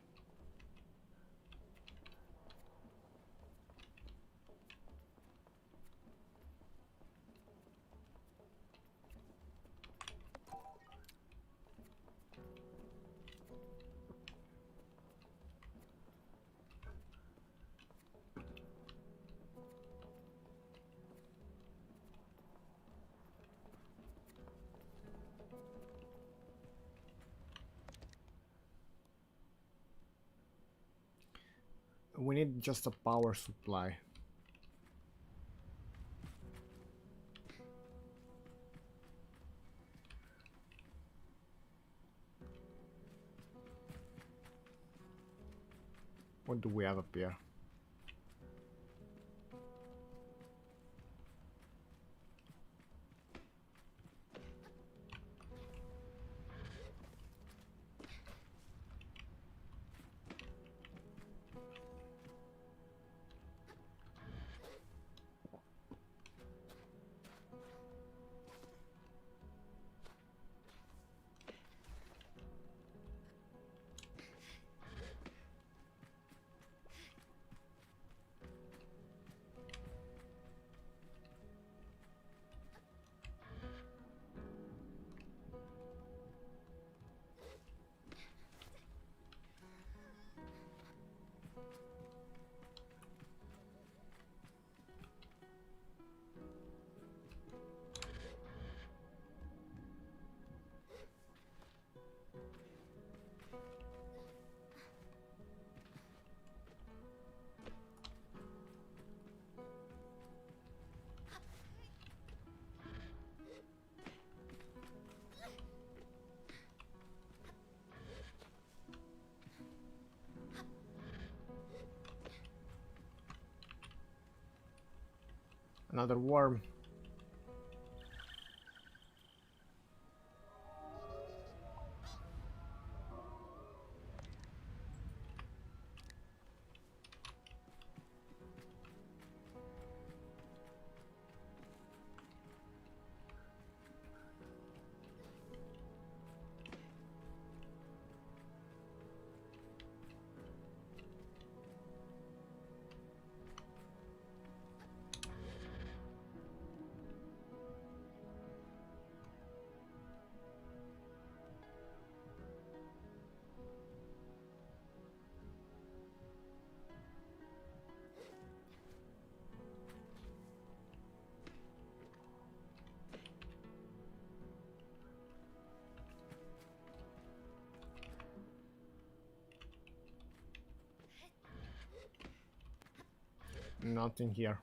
We need just a power supply. What do we have up here? Another worm. Nothing here.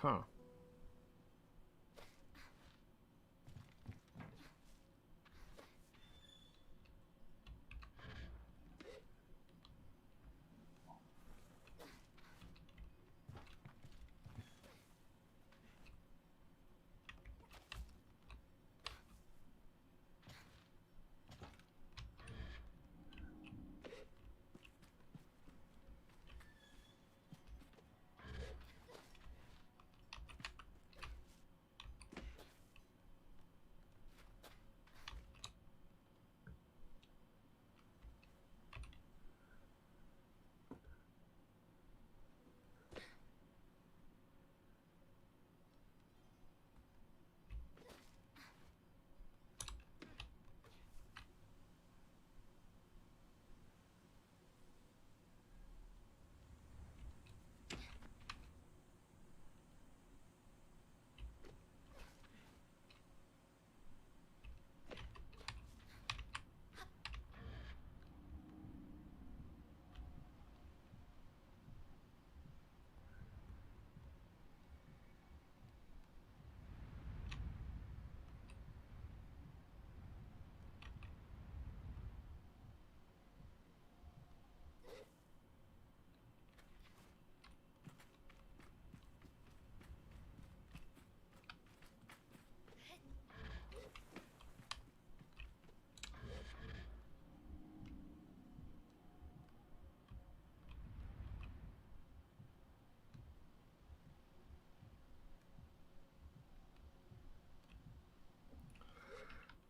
Huh.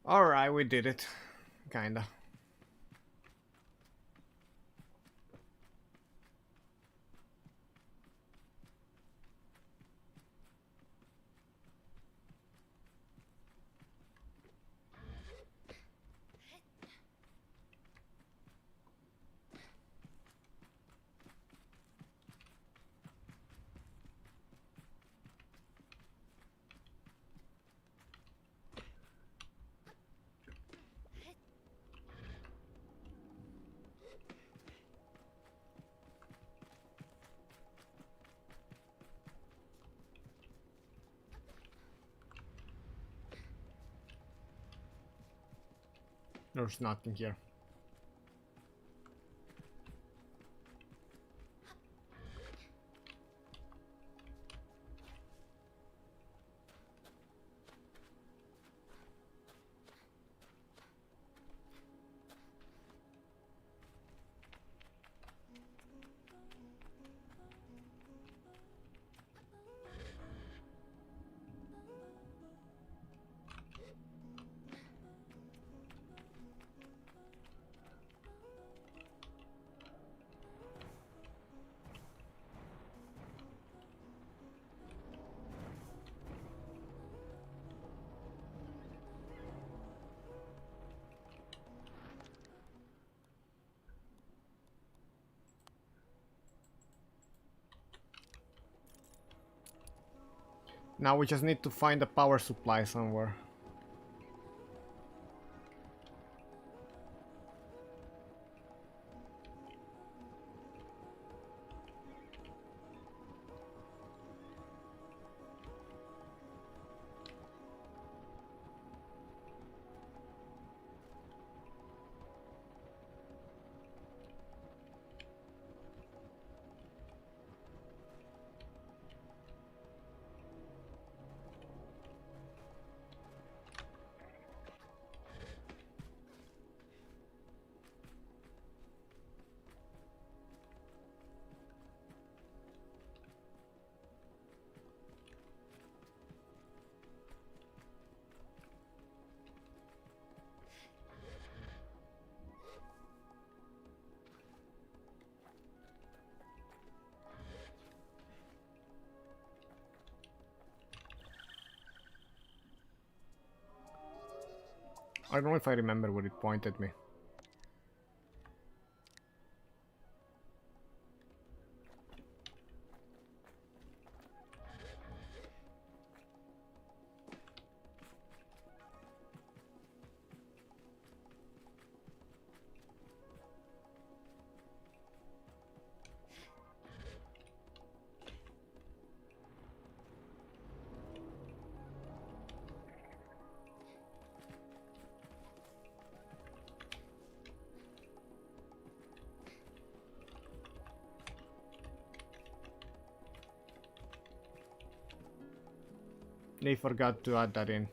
Alright, we did it. Kinda. There's nothing here. Now we just need to find a power supply somewhere. I don't know if I remember where it pointed me. They forgot to add that in.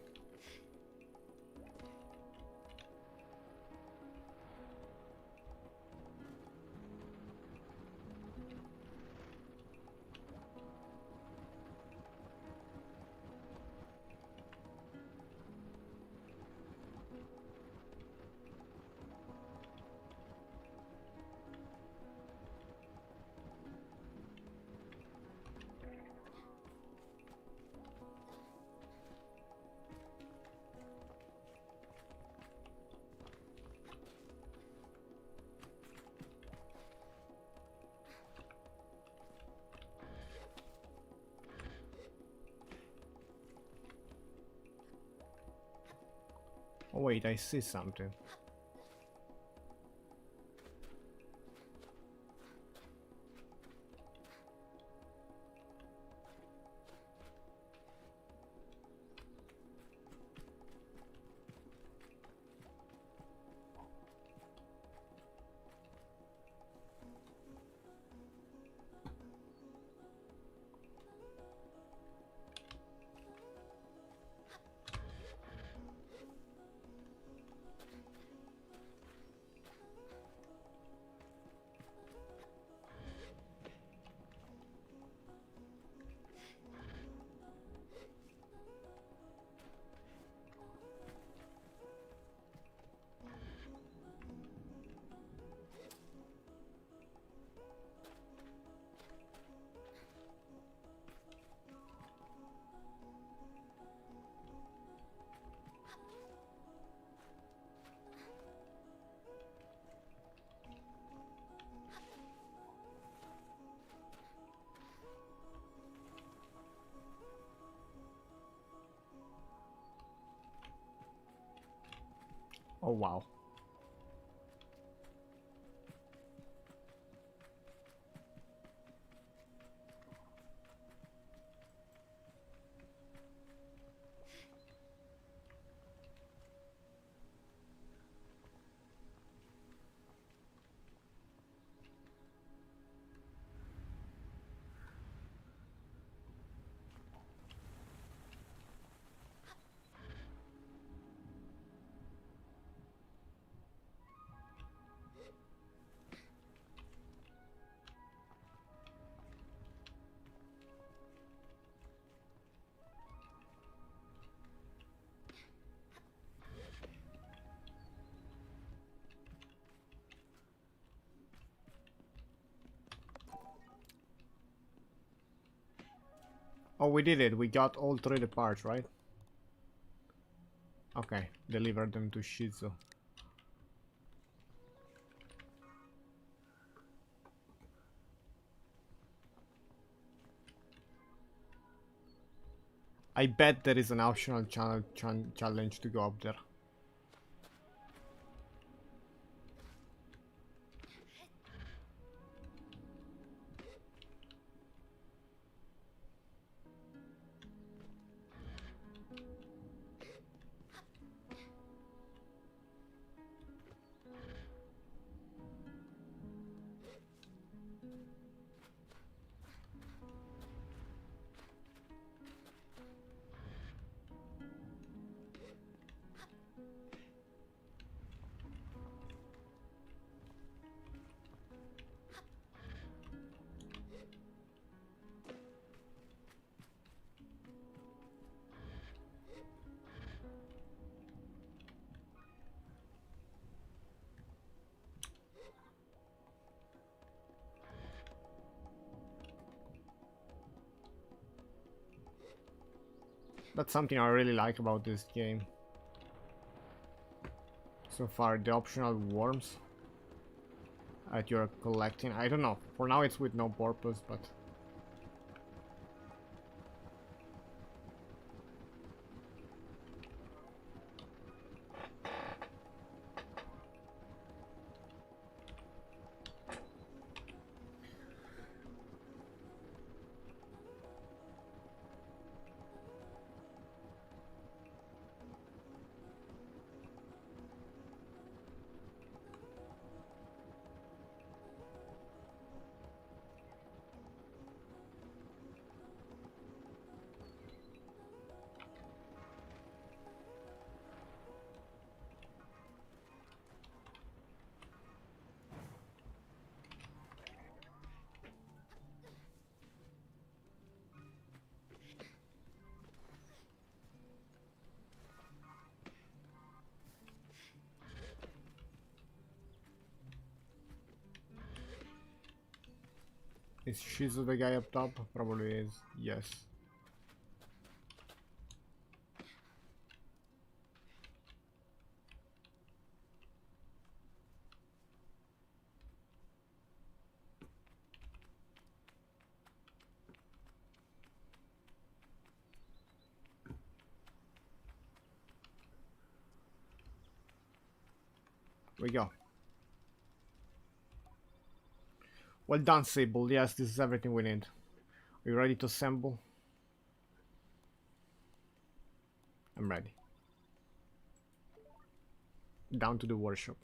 Oh wait, I see something. Oh wow. Oh, we did it. We got all 3 the parts, right? Okay, deliver them to Shizu. I bet there is an optional challenge to go up there. That's something I really like about this game. So far, the optional worms that you're collecting. I don't know. For now, it's with no purpose, but is Shizu the guy up top? Probably is. Yes. We go. Well done, Sable. Yes, this is everything we need. Are you ready to assemble? I'm ready. Down to the workshop.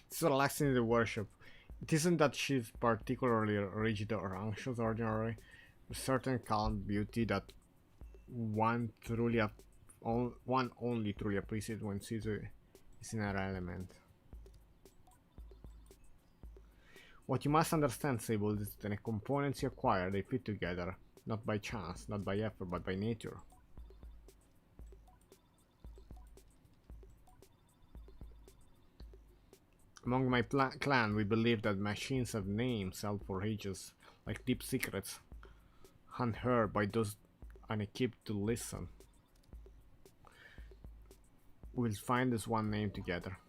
It's relaxing in the workshop. It isn't that she's particularly rigid or anxious ordinarily. A certain calm beauty that one only truly appreciates when Caesar is in her element. What you must understand, Sable, is that the components you acquire, they fit together, not by chance, not by effort, but by nature. Among my clan, we believe that machines have names held for ages, like deep secrets, unheard by those unequipped to listen. We'll find this one name together.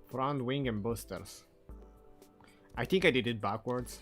Front wing and boosters. I think I did it backwards.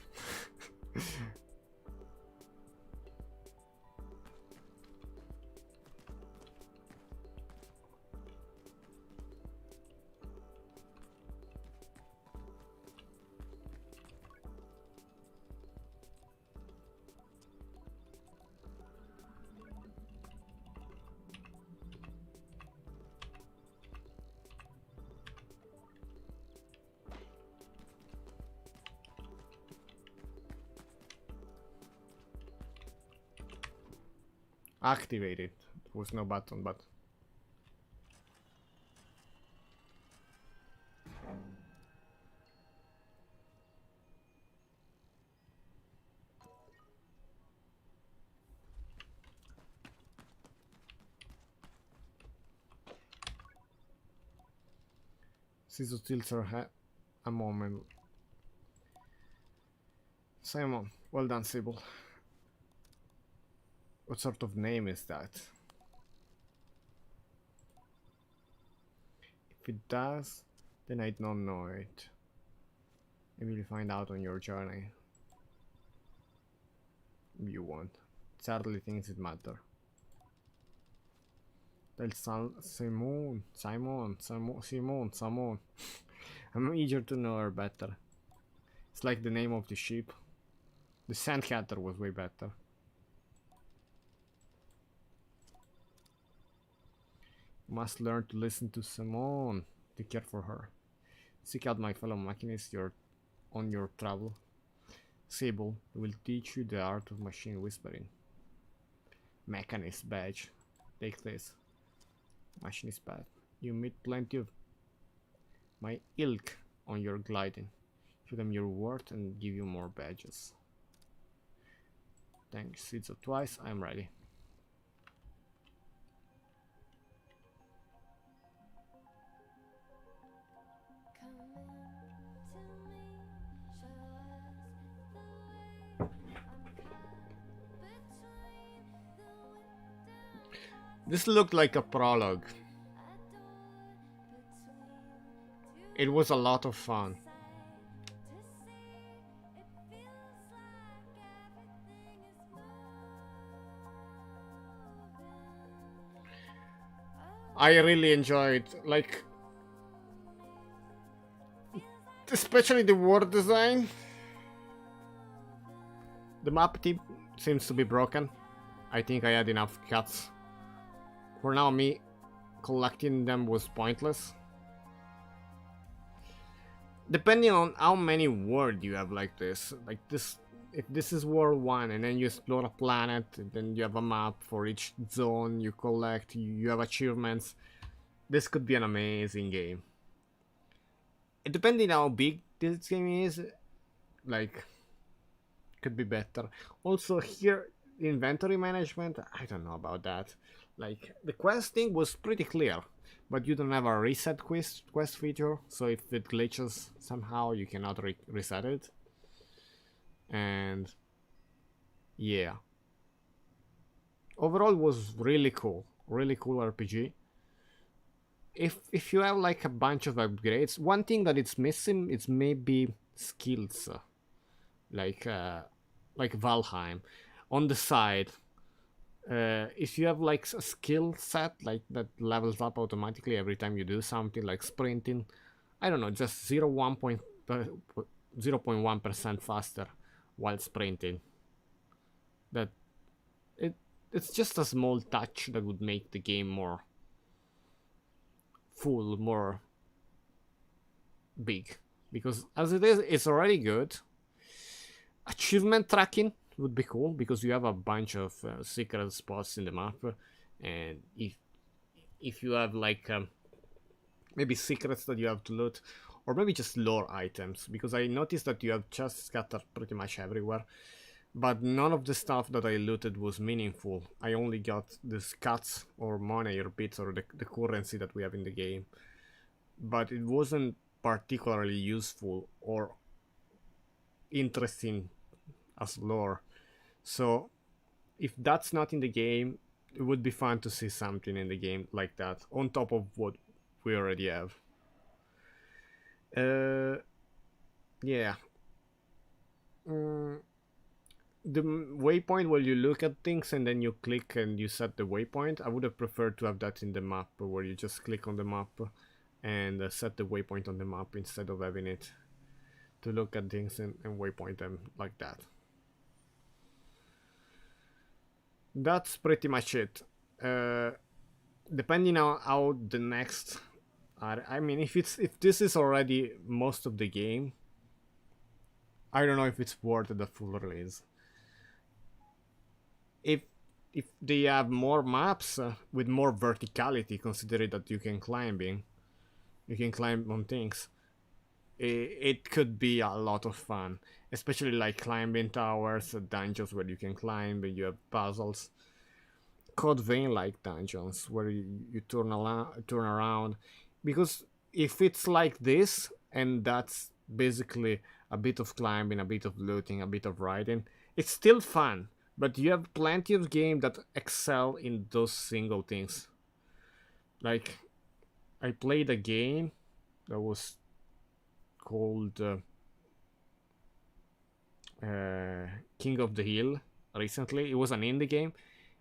activated. There was no button, but Caesar tilts her head a moment. Simon, well done, Sable. What sort of name is that? If it does, then I don't know it. Maybe you'll find out on your journey. You won't. It's hardly things that matter. Simon. I'm eager to know her better. It's like the name of the ship. The Sandcatter was way better. You must learn to listen to Simone, to care for her. Seek out my fellow machinists on your travel. Sable will teach you the art of machine whispering. Mechanist badge. Take this. Machinist badge. You meet plenty of my ilk on your gliding. Show them your worth and give you more badges. Thanks, it's twice, I'm ready. This looked like a prologue. It was a lot of fun. I really enjoyed, like, especially the world design. The map tip seems to be broken. I think I had enough cuts. For now, me collecting them was pointless. Depending on how many worlds you have like this, if this is world 1 and then you explore a planet, and then you have a map for each zone you collect, you have achievements, this could be an amazing game. Depending how big this game is, like, could be better. Also here, inventory management, I don't know about that. Like, the questing was pretty clear, but you don't have a reset quest feature, so if it glitches somehow you cannot reset it. And yeah, overall it was really cool RPG. If you have like a bunch of upgrades, one thing that it's missing is maybe skills, like Valheim on the side. If you have like a skill set like that levels up automatically every time you do something, like sprinting, I don't know, just 0.1% faster while sprinting. That it's just a small touch that would make the game more full, more big, because as it is, it's already good. Achievement tracking would be cool, because you have a bunch of secret spots in the map, and if you have like maybe secrets that you have to loot, or maybe just lore items, because I noticed that you have chests scattered pretty much everywhere, but none of the stuff that I looted was meaningful. I only got the scuts or money or bits or the currency that we have in the game, but it wasn't particularly useful or interesting as lore. So if that's not in the game, it would be fun to see something in the game like that on top of what we already have. Yeah. The waypoint, where you look at things and then you click and you set the waypoint, I would have preferred to have that in the map, where you just click on the map and set the waypoint on the map, instead of having it to look at things and waypoint them like that. That's pretty much it. Depending on how the next are, I mean, if this is already most of the game, I don't know if it's worth the full release. if they have more maps with more verticality, considering that you can climb on things, it could be a lot of fun, especially like climbing towers, dungeons where you can climb and you have puzzles, Code Vein like dungeons where you turn around, because if it's like this and that's basically a bit of climbing, a bit of looting, a bit of riding, it's still fun, but you have plenty of games that excel in those single things. Like, I played a game that was called King of the Hill recently. It was an indie game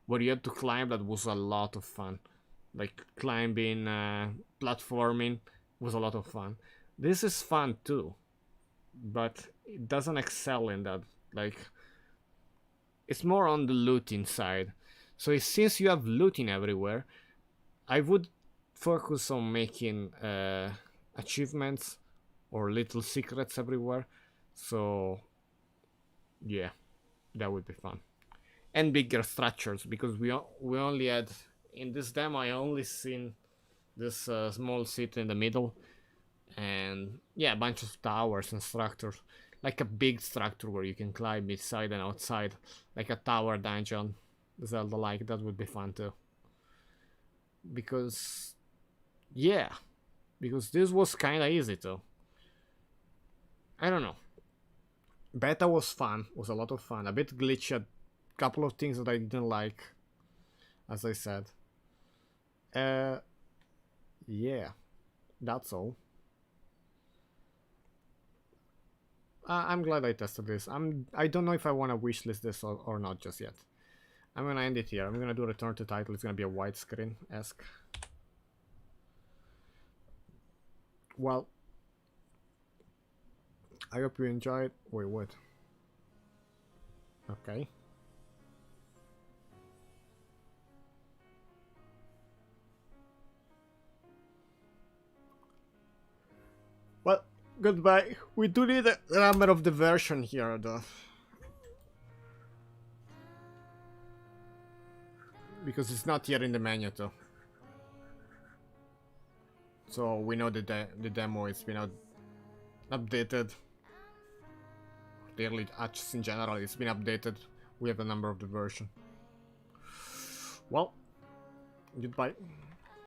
where you had to climb. That was a lot of fun. Like climbing, platforming was a lot of fun. This is fun too, but it doesn't excel in that. Like, it's more on the looting side. So since you have looting everywhere, I would focus on making achievements or little secrets everywhere. So yeah, that would be fun. And bigger structures, because we only had, in this demo I only seen this small city in the middle, and yeah, a bunch of towers and structures, like a big structure where you can climb inside and outside, like a tower dungeon, Zelda like. That would be fun too, because yeah, because this was kind of easy too. I don't know, beta was fun, was a lot of fun, a bit glitchy, a couple of things that I didn't like, as I said. Yeah, that's all. I'm glad I tested this. I don't know if I want to wishlist this or not just yet. I'm gonna end it here. I'm gonna do return to title. It's gonna be a widescreen-esque. Well, I hope you enjoyed. Wait, what? Okay. Well, goodbye. We do need a number of the version here, though. Because it's not here in the menu, though. So we know that the demo has been updated. The early patches in general, it's been updated. We have a number of the version. Well, goodbye.